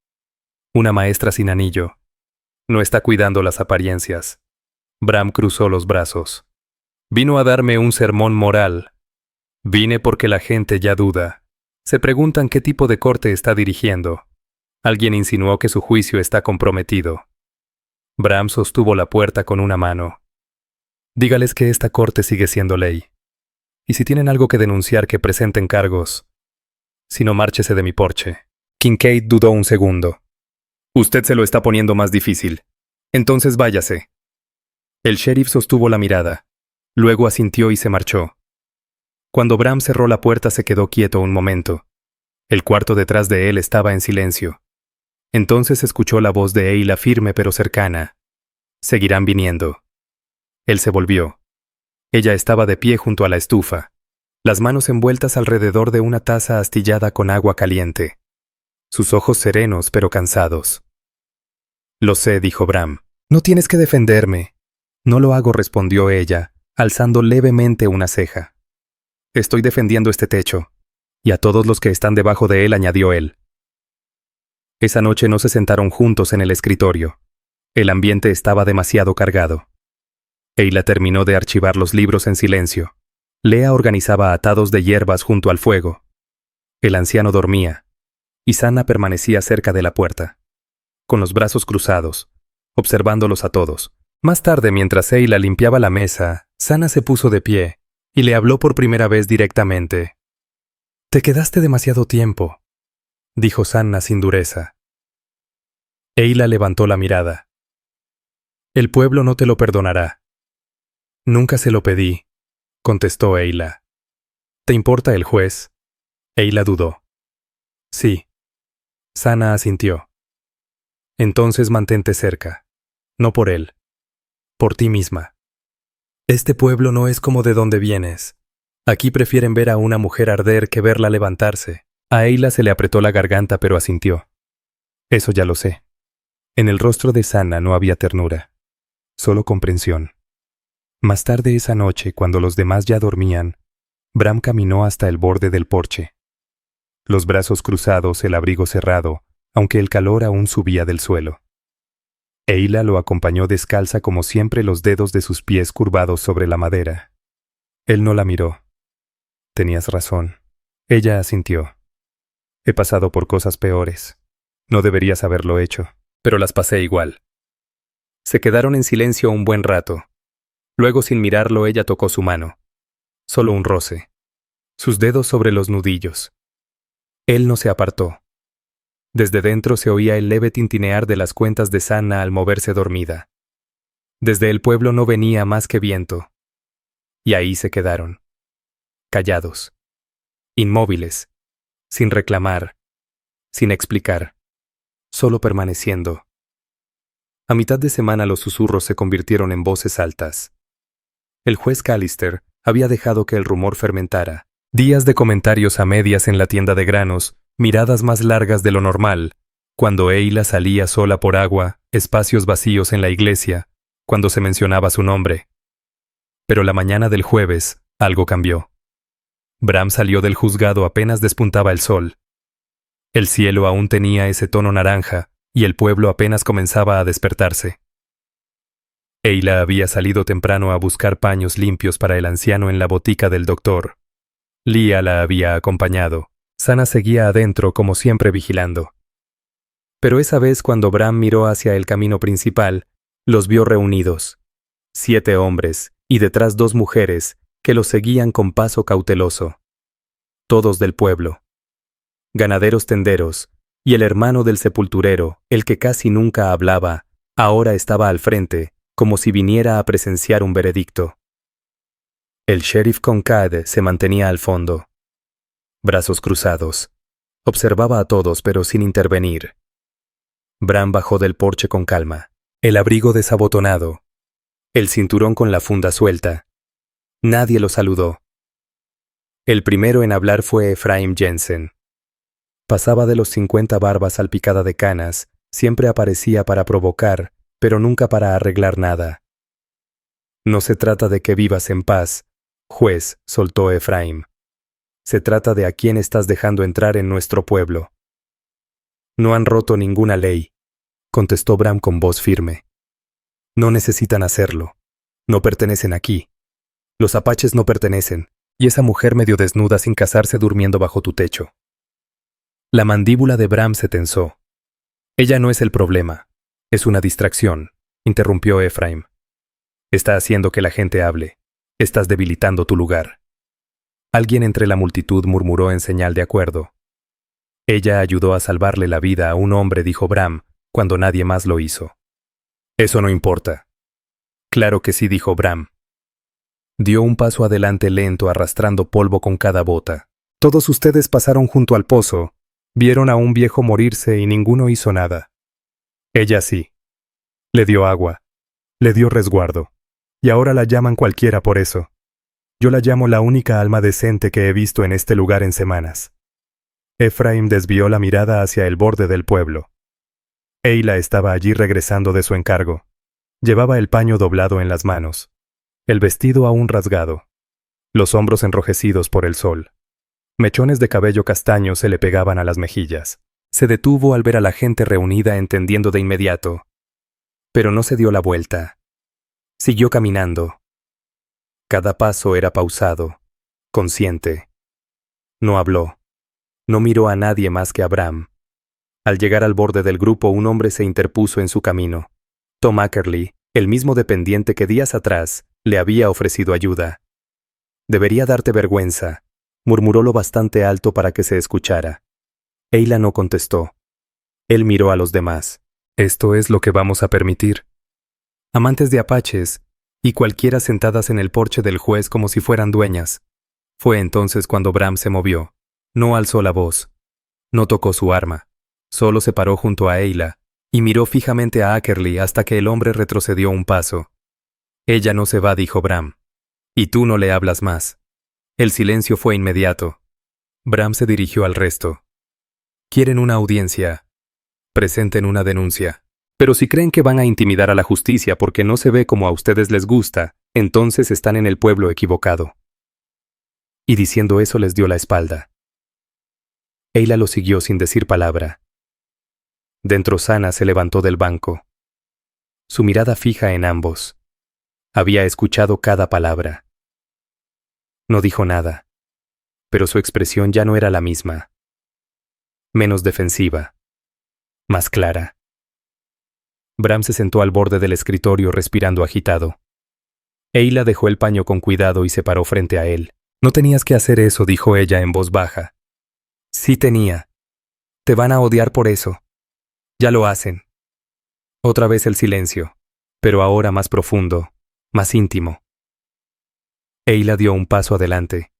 Una maestra sin anillo. No está cuidando las apariencias. Bram cruzó los brazos. Vino a darme un sermón moral. Vine porque la gente ya duda. Se preguntan qué tipo de corte está dirigiendo. Alguien insinuó que su juicio está comprometido. Bram sostuvo la puerta con una mano. Dígales que esta corte sigue siendo ley. Y si tienen algo que denunciar, que presenten cargos. Si no, márchese de mi porche. Kincaid dudó un segundo. Usted se lo está poniendo más difícil. Entonces váyase. El sheriff sostuvo la mirada. Luego asintió y se marchó. Cuando Bram cerró la puerta se quedó quieto un momento. El cuarto detrás de él estaba en silencio. Entonces escuchó la voz de Eila firme pero cercana. Seguirán viniendo. Él se volvió. Ella estaba de pie junto a la estufa, las manos envueltas alrededor de una taza astillada con agua caliente. Sus ojos serenos pero cansados. Lo sé, dijo Bram. No tienes que defenderme. No lo hago, respondió ella, alzando levemente una ceja. Estoy defendiendo este techo. Y a todos los que están debajo de él, añadió él. Esa noche no se sentaron juntos en el escritorio. El ambiente estaba demasiado cargado. Eila terminó de archivar los libros en silencio. Lea organizaba atados de hierbas junto al fuego. El anciano dormía, y Sana permanecía cerca de la puerta, con los brazos cruzados, observándolos a todos. Más tarde, mientras Eila limpiaba la mesa, Sana se puso de pie y le habló por primera vez directamente. «Te quedaste demasiado tiempo», dijo Sana sin dureza. Eila levantó la mirada. «El pueblo no te lo perdonará». «Nunca se lo pedí», contestó Eila. «¿Te importa el juez?» Eila dudó. «Sí». Sana asintió. «Entonces mantente cerca. No por él. Por ti misma. Este pueblo no es como de donde vienes. Aquí prefieren ver a una mujer arder que verla levantarse». A Eila se le apretó la garganta pero asintió. «Eso ya lo sé». En el rostro de Sana no había ternura, solo comprensión. Más tarde esa noche, cuando los demás ya dormían, Bram caminó hasta el borde del porche. Los brazos cruzados, el abrigo cerrado, aunque el calor aún subía del suelo. Eila lo acompañó descalza como siempre, los dedos de sus pies curvados sobre la madera. Él no la miró. «Tenías razón». Ella asintió. «He pasado por cosas peores. No deberías haberlo hecho, pero las pasé igual». Se quedaron en silencio un buen rato. Luego, sin mirarlo, ella tocó su mano. Solo un roce. Sus dedos sobre los nudillos. Él no se apartó. Desde dentro se oía el leve tintinear de las cuentas de Sanna al moverse dormida. Desde el pueblo no venía más que viento. Y ahí se quedaron. Callados. Inmóviles. Sin reclamar. Sin explicar. Solo permaneciendo. A mitad de semana los susurros se convirtieron en voces altas. El juez Callister había dejado que el rumor fermentara. Días de comentarios a medias en la tienda de granos, miradas más largas de lo normal, cuando Eyla salía sola por agua, espacios vacíos en la iglesia, cuando se mencionaba su nombre. Pero la mañana del jueves, algo cambió. Bram salió del juzgado apenas despuntaba el sol. El cielo aún tenía ese tono naranja, y el pueblo apenas comenzaba a despertarse. Eyla había salido temprano a buscar paños limpios para el anciano en la botica del doctor. Lia la había acompañado. Sanna seguía adentro como siempre vigilando. Pero esa vez cuando Bram miró hacia el camino principal, los vio reunidos. 7 hombres, y detrás 2 mujeres, que los seguían con paso cauteloso. Todos del pueblo. Ganaderos tenderos, y el hermano del sepulturero, el que casi nunca hablaba, ahora estaba al frente, como si viniera a presenciar un veredicto. El sheriff Concade se mantenía al fondo. Brazos cruzados. Observaba a todos, pero sin intervenir. Bram bajó del porche con calma. El abrigo desabotonado. El cinturón con la funda suelta. Nadie lo saludó. El primero en hablar fue Ephraim Jensen. Pasaba de los 50 barbas salpicada de canas, siempre aparecía para provocar, pero nunca para arreglar nada. No se trata de que vivas en paz, juez, soltó Ephraim. Se trata de a quién estás dejando entrar en nuestro pueblo. No han roto ninguna ley, contestó Bram con voz firme. No necesitan hacerlo. No pertenecen aquí. Los apaches no pertenecen, y esa mujer medio desnuda sin casarse durmiendo bajo tu techo. La mandíbula de Bram se tensó. Ella no es el problema. Es una distracción, interrumpió Ephraim. Está haciendo que la gente hable. Estás debilitando tu lugar. Alguien entre la multitud murmuró en señal de acuerdo. Ella ayudó a salvarle la vida a un hombre, dijo Bram, cuando nadie más lo hizo. Eso no importa. Claro que sí, dijo Bram. Dio un paso adelante lento, arrastrando polvo con cada bota. Todos ustedes pasaron junto al pozo, vieron a un viejo morirse y ninguno hizo nada. Ella sí. Le dio agua. Le dio resguardo. Y ahora la llaman cualquiera por eso. Yo la llamo la única alma decente que he visto en este lugar en semanas. Ephraim desvió la mirada hacia el borde del pueblo. Eyla estaba allí regresando de su encargo. Llevaba el paño doblado en las manos. El vestido aún rasgado. Los hombros enrojecidos por el sol. Mechones de cabello castaño se le pegaban a las mejillas. Se detuvo al ver a la gente reunida entendiendo de inmediato. Pero no se dio la vuelta. Siguió caminando. Cada paso era pausado, consciente. No habló. No miró a nadie más que a Bram. Al llegar al borde del grupo, un hombre se interpuso en su camino. Tom Ackerley, el mismo dependiente que días atrás le había ofrecido ayuda. Debería darte vergüenza, murmuró lo bastante alto para que se escuchara. Eyla no contestó. Él miró a los demás. ¿Esto es lo que vamos a permitir? Amantes de apaches, y cualquiera sentadas en el porche del juez como si fueran dueñas. Fue entonces cuando Bram se movió. No alzó la voz. No tocó su arma. Solo se paró junto a Eyla, y miró fijamente a Ackerley hasta que el hombre retrocedió un paso. Ella no se va, dijo Bram. Y tú no le hablas más. El silencio fue inmediato. Bram se dirigió al resto. Quieren una audiencia. Presenten una denuncia. Pero si creen que van a intimidar a la justicia porque no se ve como a ustedes les gusta, entonces están en el pueblo equivocado. Y diciendo eso les dio la espalda. Eyla lo siguió sin decir palabra. Dentro Sanna se levantó del banco. Su mirada fija en ambos. Había escuchado cada palabra. No dijo nada, pero su expresión ya no era la misma. Menos defensiva. Más clara. Bram se sentó al borde del escritorio respirando agitado. Ayla dejó el paño con cuidado y se paró frente a él. No tenías que hacer eso, dijo ella en voz baja. Sí tenía. Te van a odiar por eso. Ya lo hacen. Otra vez el silencio, pero ahora más profundo, más íntimo. Ayla dio un paso adelante.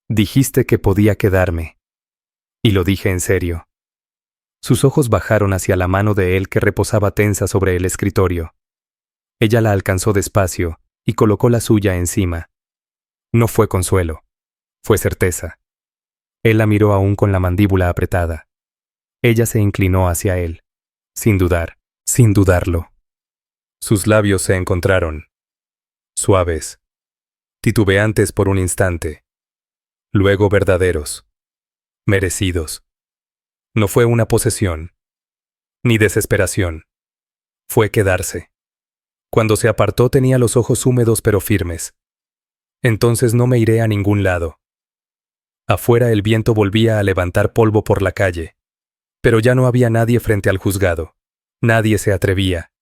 Dijiste que podía quedarme. Y lo dije en serio. Sus ojos bajaron hacia la mano de él que reposaba tensa sobre el escritorio. Ella la alcanzó despacio y colocó la suya encima. No fue consuelo, fue certeza. Él la miró aún con la mandíbula apretada. Ella se inclinó hacia él, sin dudar, sin dudarlo. Sus labios se encontraron, suaves, titubeantes por un instante, luego verdaderos, merecidos. No fue una posesión, ni desesperación. Fue quedarse. Cuando se apartó tenía los ojos húmedos pero firmes. Entonces no me iré a ningún lado. Afuera el viento volvía a levantar polvo por la calle. Pero ya no había nadie frente al juzgado. Nadie se atrevía.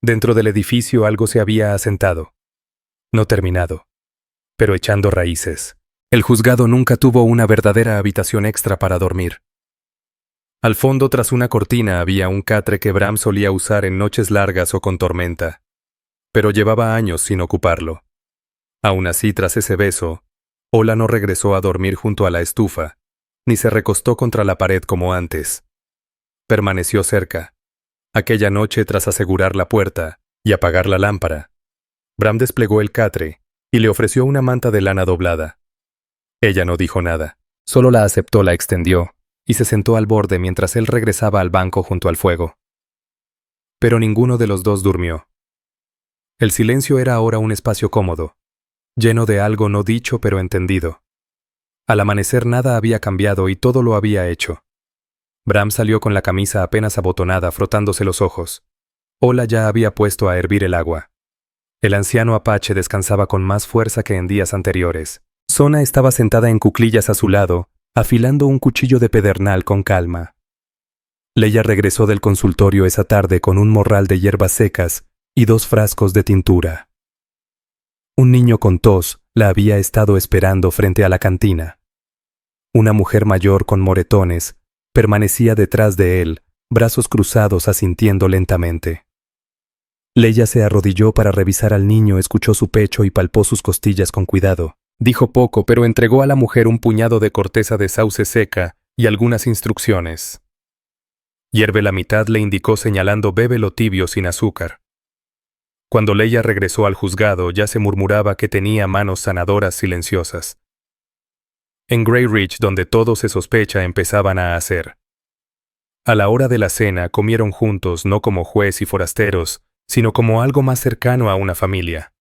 Dentro del edificio algo se había asentado. No terminado, pero echando raíces. El juzgado nunca tuvo una verdadera habitación extra para dormir. Al fondo, tras una cortina, había un catre que Bram solía usar en noches largas o con tormenta. Pero llevaba años sin ocuparlo. Aún así, tras ese beso, Ola no regresó a dormir junto a la estufa, ni se recostó contra la pared como antes. Permaneció cerca. Aquella noche, tras asegurar la puerta y apagar la lámpara, Bram desplegó el catre y le ofreció una manta de lana doblada. Ella no dijo nada, solo la aceptó, la extendió y se sentó al borde mientras él regresaba al banco junto al fuego. Pero ninguno de los dos durmió. El silencio era ahora un espacio cómodo, lleno de algo no dicho pero entendido. Al amanecer nada había cambiado y todo lo había hecho. Bram salió con la camisa apenas abotonada, frotándose los ojos. Ola ya había puesto a hervir el agua. El anciano apache descansaba con más fuerza que en días anteriores. Sona estaba sentada en cuclillas a su lado, afilando un cuchillo de pedernal con calma. Leia regresó del consultorio esa tarde con un morral de hierbas secas y 2 frascos de tintura. Un niño con tos la había estado esperando frente a la cantina. Una mujer mayor con moretones permanecía detrás de él, brazos cruzados, asintiendo lentamente. Leia se arrodilló para revisar al niño, escuchó su pecho y palpó sus costillas con cuidado. Dijo poco, pero entregó a la mujer un puñado de corteza de sauce seca y algunas instrucciones. Hierve la mitad, le indicó señalando, bébelo tibio sin azúcar. Cuando Leia regresó al juzgado, ya se murmuraba que tenía manos sanadoras silenciosas. En Grey Ridge, donde todo se sospecha, empezaban a hacer. A la hora de la cena comieron juntos, no como juez y forasteros, sino como algo más cercano a una familia.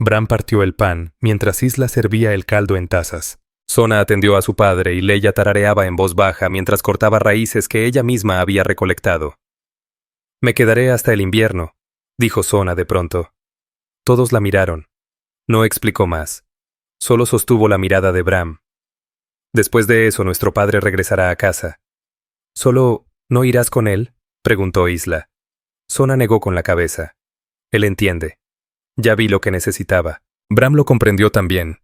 Bram partió el pan, mientras Isla servía el caldo en tazas. Sona atendió a su padre y Leia tarareaba en voz baja mientras cortaba raíces que ella misma había recolectado. «Me quedaré hasta el invierno», dijo Sona de pronto. Todos la miraron. No explicó más. Solo sostuvo la mirada de Bram. «Después de eso nuestro padre regresará a casa». «¿Solo no irás con él?», preguntó Isla. Sona negó con la cabeza. «Él entiende. Ya vi lo que necesitaba». Bram lo comprendió también.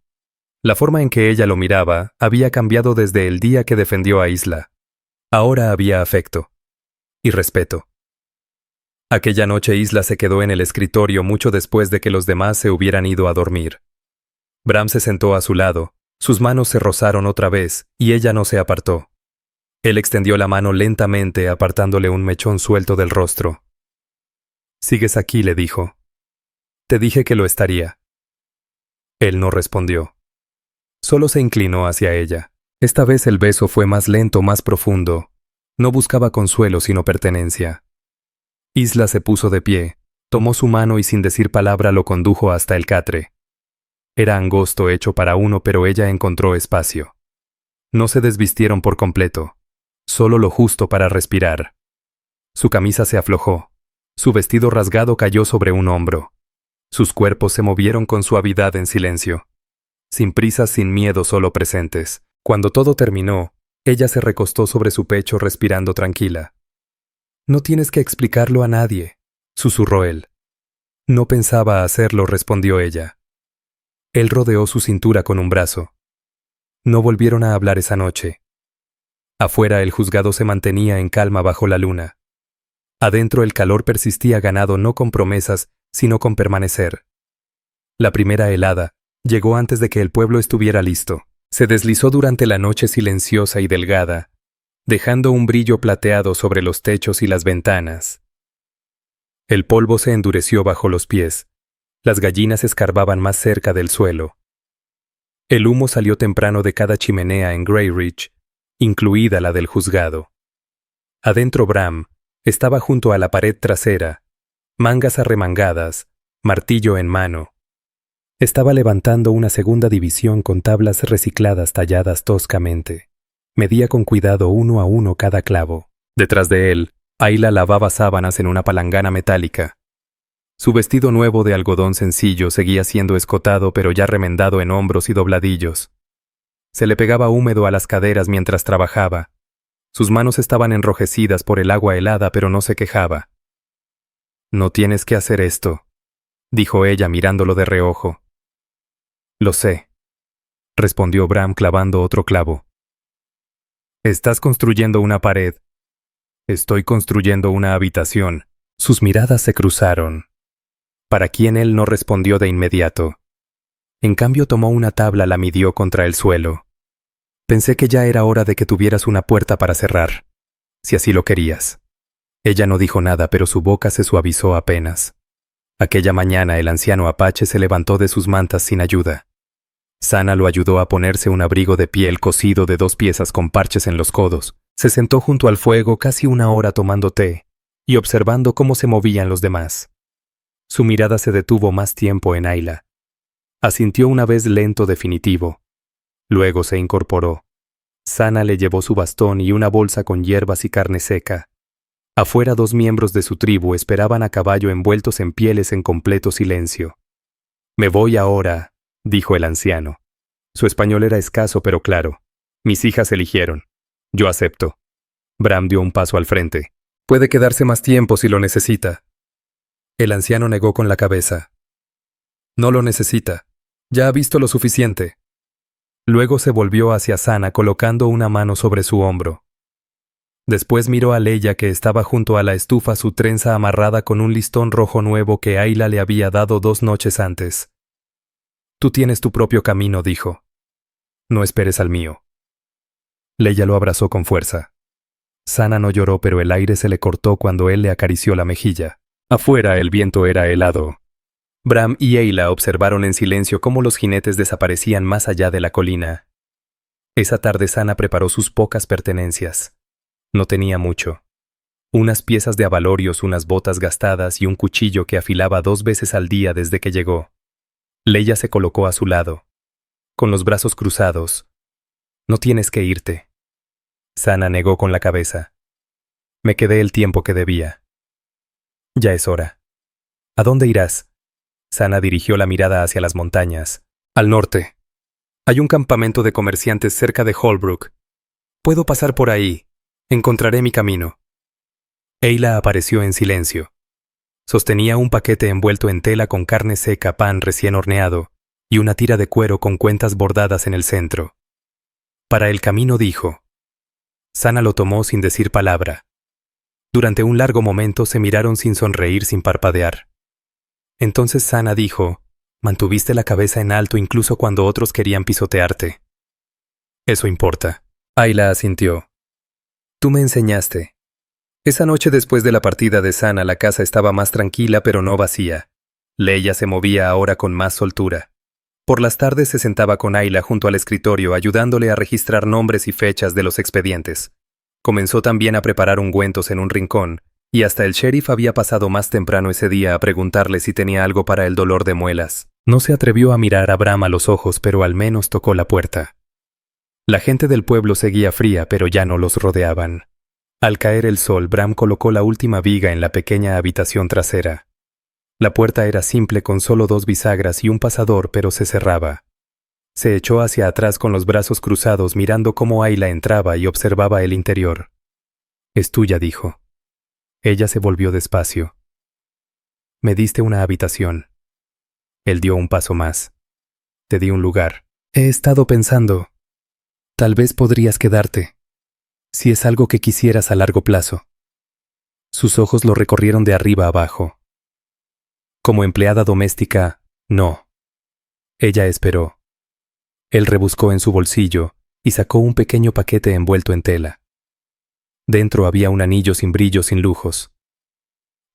La forma en que ella lo miraba había cambiado desde el día que defendió a Isla. Ahora había afecto. Y respeto. Aquella noche Isla se quedó en el escritorio mucho después de que los demás se hubieran ido a dormir. Bram se sentó a su lado, sus manos se rozaron otra vez y ella no se apartó. Él extendió la mano lentamente, apartándole un mechón suelto del rostro. «Sigues aquí», le dijo. «Te dije que lo estaría». Él no respondió. Solo se inclinó hacia ella. Esta vez el beso fue más lento, más profundo. No buscaba consuelo, sino pertenencia. Isla se puso de pie, tomó su mano y sin decir palabra lo condujo hasta el catre. Era angosto, hecho para uno, pero ella encontró espacio. No se desvistieron por completo, solo lo justo para respirar. Su camisa se aflojó. Su vestido rasgado cayó sobre un hombro. Sus cuerpos se movieron con suavidad en silencio. Sin prisas, sin miedo, solo presentes. Cuando todo terminó, ella se recostó sobre su pecho respirando tranquila. No tienes que explicarlo a nadie, susurró él. No pensaba hacerlo, respondió ella. Él rodeó su cintura con un brazo. No volvieron a hablar esa noche. Afuera el juzgado se mantenía en calma bajo la luna. Adentro el calor persistía ganado no con promesas, sino con permanecer. La primera helada llegó antes de que el pueblo estuviera listo. Se deslizó durante la noche silenciosa y delgada, dejando un brillo plateado sobre los techos y las ventanas. El polvo se endureció bajo los pies. Las gallinas escarbaban más cerca del suelo. El humo salió temprano de cada chimenea en Grey Ridge, incluida la del juzgado. Adentro Bram estaba junto a la pared trasera, mangas arremangadas, martillo en mano. Estaba levantando una segunda división con tablas recicladas talladas toscamente. Medía con cuidado uno a uno cada clavo. Detrás de él, Ayla lavaba sábanas en una palangana metálica. Su vestido nuevo de algodón sencillo seguía siendo escotado pero ya remendado en hombros y dobladillos. Se le pegaba húmedo a las caderas mientras trabajaba. Sus manos estaban enrojecidas por el agua helada pero no se quejaba. «No tienes que hacer esto», dijo ella mirándolo de reojo. «Lo sé», respondió Bram clavando otro clavo. «Estás construyendo una pared. Estoy construyendo una habitación». Sus miradas se cruzaron, para quien él no respondió de inmediato. En cambio tomó una tabla, la midió contra el suelo. «Pensé que ya era hora de que tuvieras una puerta para cerrar, si así lo querías». Ella no dijo nada, pero su boca se suavizó apenas. Aquella mañana el anciano apache se levantó de sus mantas sin ayuda. Sana lo ayudó a ponerse un abrigo de piel cosido de 2 piezas con parches en los codos. Se sentó junto al fuego casi una hora tomando té y observando cómo se movían los demás. Su mirada se detuvo más tiempo en Ayla. Asintió una vez lento definitivo. Luego se incorporó. Sana le llevó su bastón y una bolsa con hierbas y carne seca. Afuera 2 miembros de su tribu esperaban a caballo envueltos en pieles en completo silencio. «Me voy ahora», dijo el anciano. Su español era escaso pero claro. «Mis hijas eligieron. Yo acepto». Bram dio un paso al frente. «Puede quedarse más tiempo si lo necesita». El anciano negó con la cabeza. «No lo necesita. Ya ha visto lo suficiente». Luego se volvió hacia Sana colocando una mano sobre su hombro. Después miró a Leia, que estaba junto a la estufa, su trenza amarrada con un listón rojo nuevo que Ayla le había dado 2 noches antes. «Tú tienes tu propio camino», dijo. «No esperes al mío». Leia lo abrazó con fuerza. Sana no lloró, pero el aire se le cortó cuando él le acarició la mejilla. Afuera el viento era helado. Bram y Ayla observaron en silencio cómo los jinetes desaparecían más allá de la colina. Esa tarde Sana preparó sus pocas pertenencias. No tenía mucho. Unas piezas de abalorios, unas botas gastadas y un cuchillo que afilaba 2 veces al día desde que llegó. Leia se colocó a su lado, con los brazos cruzados. «No tienes que irte». Sana negó con la cabeza. «Me quedé el tiempo que debía». «Ya es hora». «¿A dónde irás?» Sana dirigió la mirada hacia las montañas. «Al norte. Hay un campamento de comerciantes cerca de Holbrook. Puedo pasar por ahí. Encontraré mi camino». Ayla apareció en silencio. Sostenía un paquete envuelto en tela con carne seca, pan recién horneado y una tira de cuero con cuentas bordadas en el centro. «Para el camino», dijo. Sana lo tomó sin decir palabra. Durante un largo momento se miraron sin sonreír, sin parpadear. Entonces Sana dijo: «Mantuviste la cabeza en alto incluso cuando otros querían pisotearte». «Eso importa». Ayla asintió. «Tú me enseñaste». Esa noche después de la partida de Sana, la casa estaba más tranquila pero no vacía. Leia se movía ahora con más soltura. Por las tardes se sentaba con Ayla junto al escritorio, ayudándole a registrar nombres y fechas de los expedientes. Comenzó también a preparar ungüentos en un rincón, y hasta el sheriff había pasado más temprano ese día a preguntarle si tenía algo para el dolor de muelas. No se atrevió a mirar a Bram a los ojos, pero al menos tocó la puerta. La gente del pueblo seguía fría, pero ya no los rodeaban. Al caer el sol, Bram colocó la última viga en la pequeña habitación trasera. La puerta era simple, con solo 2 bisagras y un pasador, pero se cerraba. Se echó hacia atrás con los brazos cruzados, mirando cómo Ayla entraba y observaba el interior. «Es tuya», dijo. Ella se volvió despacio. Me diste una habitación. Él dio un paso más. Te di un lugar. He estado pensando. Tal vez podrías quedarte, si es algo que quisieras a largo plazo. Sus ojos lo recorrieron de arriba abajo. Como empleada doméstica, no. Ella esperó. Él rebuscó en su bolsillo y sacó un pequeño paquete envuelto en tela. Dentro había un anillo sin brillo, sin lujos.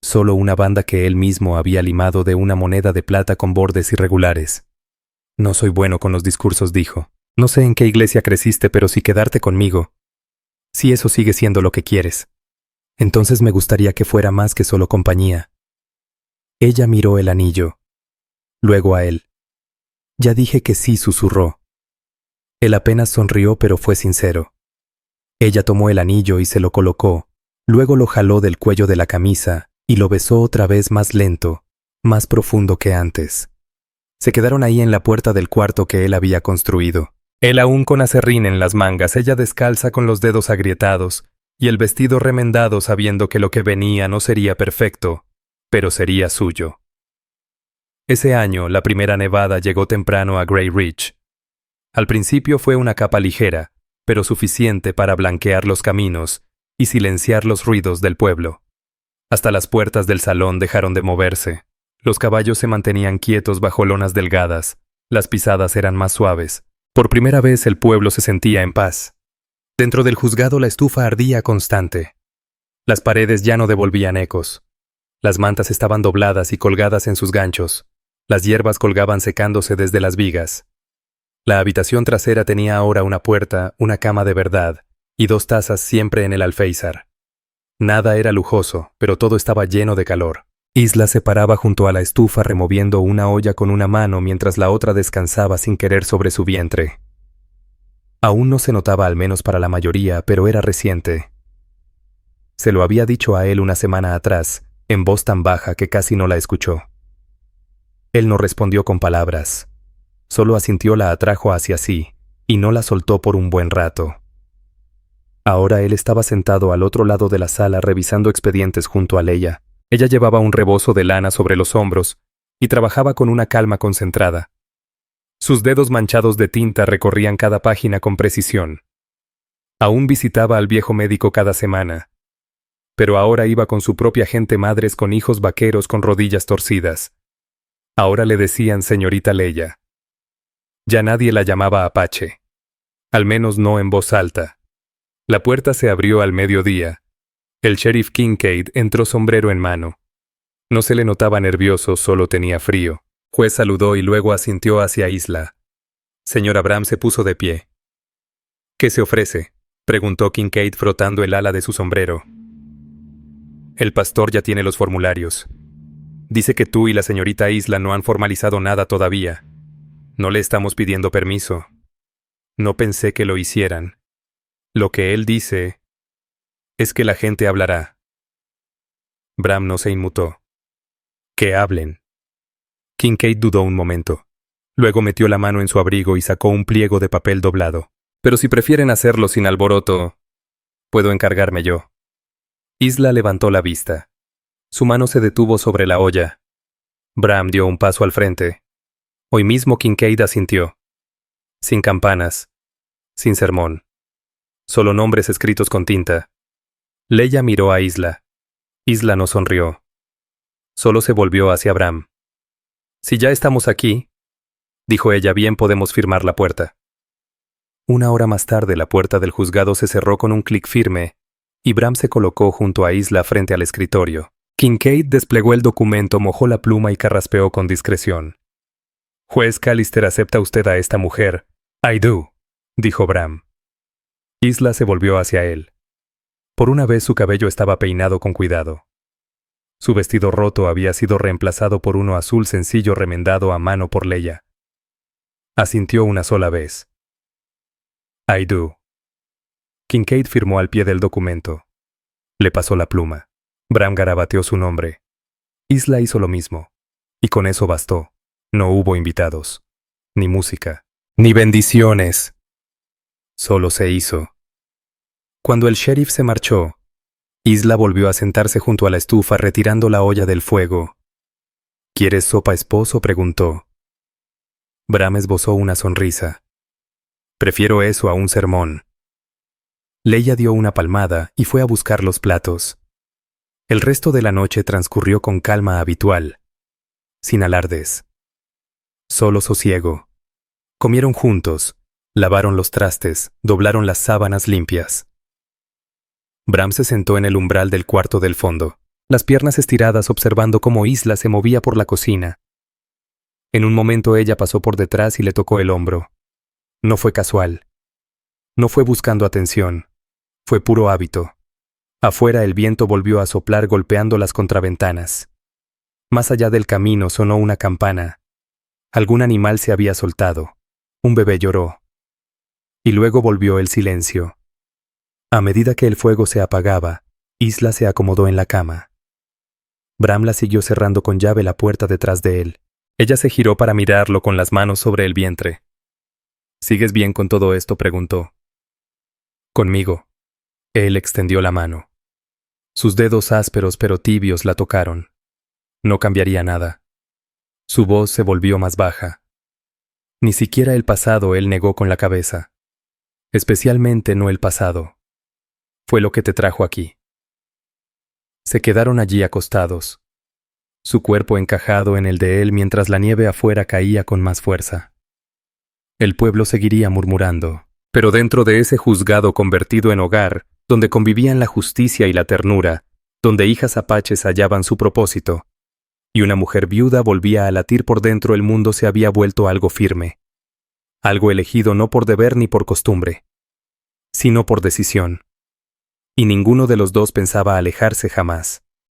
Solo una banda que él mismo había limado de una moneda de plata con bordes irregulares. No soy bueno con los discursos, dijo. No sé en qué iglesia creciste, pero si quedarte conmigo, si eso sigue siendo lo que quieres, entonces me gustaría que fuera más que solo compañía. Ella miró el anillo, luego a él. Ya dije que sí, susurró. Él apenas sonrió, pero fue sincero. Ella tomó el anillo y se lo colocó, luego lo jaló del cuello de la camisa y lo besó otra vez más lento, más profundo que antes. Se quedaron ahí en la puerta del cuarto que él había construido. Él aún con aserrín en las mangas, ella descalza con los dedos agrietados, y el vestido remendado sabiendo que lo que venía no sería perfecto, pero sería suyo. Ese año, la primera nevada llegó temprano a Grey Ridge. Al principio fue una capa ligera, pero suficiente para blanquear los caminos y silenciar los ruidos del pueblo. Hasta las puertas del salón dejaron de moverse. Los caballos se mantenían quietos bajo lonas delgadas, las pisadas eran más suaves. Por primera vez el pueblo se sentía en paz. Dentro del juzgado la estufa ardía constante. Las paredes ya no devolvían ecos. Las mantas estaban dobladas y colgadas en sus ganchos. Las hierbas colgaban secándose desde las vigas. La habitación trasera tenía ahora una puerta, una cama de verdad, y 2 tazas siempre en el alféizar. Nada era lujoso, pero todo estaba lleno de calor. Isla se paraba junto a la estufa removiendo una olla con una mano mientras la otra descansaba sin querer sobre su vientre. Aún no se notaba, al menos para la mayoría, pero era reciente. Se lo había dicho a él una semana atrás, en voz tan baja que casi no la escuchó. Él no respondió con palabras. Solo asintió, la atrajo hacia sí, y no la soltó por un buen rato. Ahora él estaba sentado al otro lado de la sala revisando expedientes junto a Leia. Ella llevaba un rebozo de lana sobre los hombros y trabajaba con una calma concentrada. Sus dedos manchados de tinta recorrían cada página con precisión. Aún visitaba al viejo médico cada semana, pero ahora iba con su propia gente, madres con hijos vaqueros con rodillas torcidas. Ahora le decían señorita Leia. Ya nadie la llamaba Apache, al menos no en voz alta. La puerta se abrió al mediodía. El sheriff Kincaid entró sombrero en mano. No se le notaba nervioso, solo tenía frío. Juez saludó y luego asintió hacia Isla. Señor Abram se puso de pie. ¿Qué se ofrece?, preguntó Kincaid frotando el ala de su sombrero. El pastor ya tiene los formularios. Dice que tú y la señorita Isla no han formalizado nada todavía. No le estamos pidiendo permiso. No pensé que lo hicieran. Lo que él dice es que la gente hablará. Bram no se inmutó. Que hablen. Kincaid dudó un momento. Luego metió la mano en su abrigo y sacó un pliego de papel doblado. Pero si prefieren hacerlo sin alboroto, puedo encargarme yo. Isla levantó la vista. Su mano se detuvo sobre la olla. Bram dio un paso al frente. Hoy mismo Kincaid asintió. Sin campanas. Sin sermón. Solo nombres escritos con tinta. Leia miró a Isla. Isla no sonrió. Solo se volvió hacia Bram. Si ya estamos aquí, dijo ella, bien, podemos firmar la puerta. 1 hora más tarde la puerta del juzgado se cerró con un clic firme y Bram se colocó junto a Isla frente al escritorio. Kincaid desplegó el documento, mojó la pluma y carraspeó con discreción. Juez Callister, ¿acepta usted a esta mujer? I do, dijo Bram. Isla se volvió hacia él. Por una vez su cabello estaba peinado con cuidado. Su vestido roto había sido reemplazado por uno azul sencillo remendado a mano por Leia. Asintió una sola vez. I do. Kincaid firmó al pie del documento. Le pasó la pluma. Bram garabateó su nombre. Isla hizo lo mismo. Y con eso bastó. No hubo invitados. Ni música. Ni bendiciones. Solo se hizo. Cuando el sheriff se marchó, Isla volvió a sentarse junto a la estufa retirando la olla del fuego. ¿Quieres sopa, esposo?, preguntó. Bram esbozó una sonrisa. Prefiero eso a un sermón. Leia dio una palmada y fue a buscar los platos. El resto de la noche transcurrió con calma habitual, sin alardes. Solo sosiego. Comieron juntos, lavaron los trastes, doblaron las sábanas limpias. Bram se sentó en el umbral del cuarto del fondo, las piernas estiradas observando cómo Isla se movía por la cocina. En un momento ella pasó por detrás y le tocó el hombro. No fue casual. No fue buscando atención. Fue puro hábito. Afuera el viento volvió a soplar golpeando las contraventanas. Más allá del camino sonó una campana. Algún animal se había soltado. Un bebé lloró. Y luego volvió el silencio. A medida que el fuego se apagaba, Isla se acomodó en la cama. Bram la siguió cerrando con llave la puerta detrás de él. Ella se giró para mirarlo con las manos sobre el vientre. ¿Sigues bien con todo esto?, preguntó. Conmigo. Él extendió la mano. Sus dedos ásperos pero tibios la tocaron. No cambiaría nada. Su voz se volvió más baja. Ni siquiera el pasado él negó con la cabeza. Especialmente no el pasado. Fue lo que te trajo aquí. Se quedaron allí acostados, su cuerpo encajado en el de él mientras la nieve afuera caía con más fuerza. El pueblo seguiría murmurando, pero dentro de ese juzgado convertido en hogar, donde convivían la justicia y la ternura, donde hijas apaches hallaban su propósito, y una mujer viuda volvía a latir por dentro, el mundo se había vuelto algo firme, algo elegido no por deber ni por costumbre, sino por decisión. Y ninguno de los dos pensaba alejarse jamás.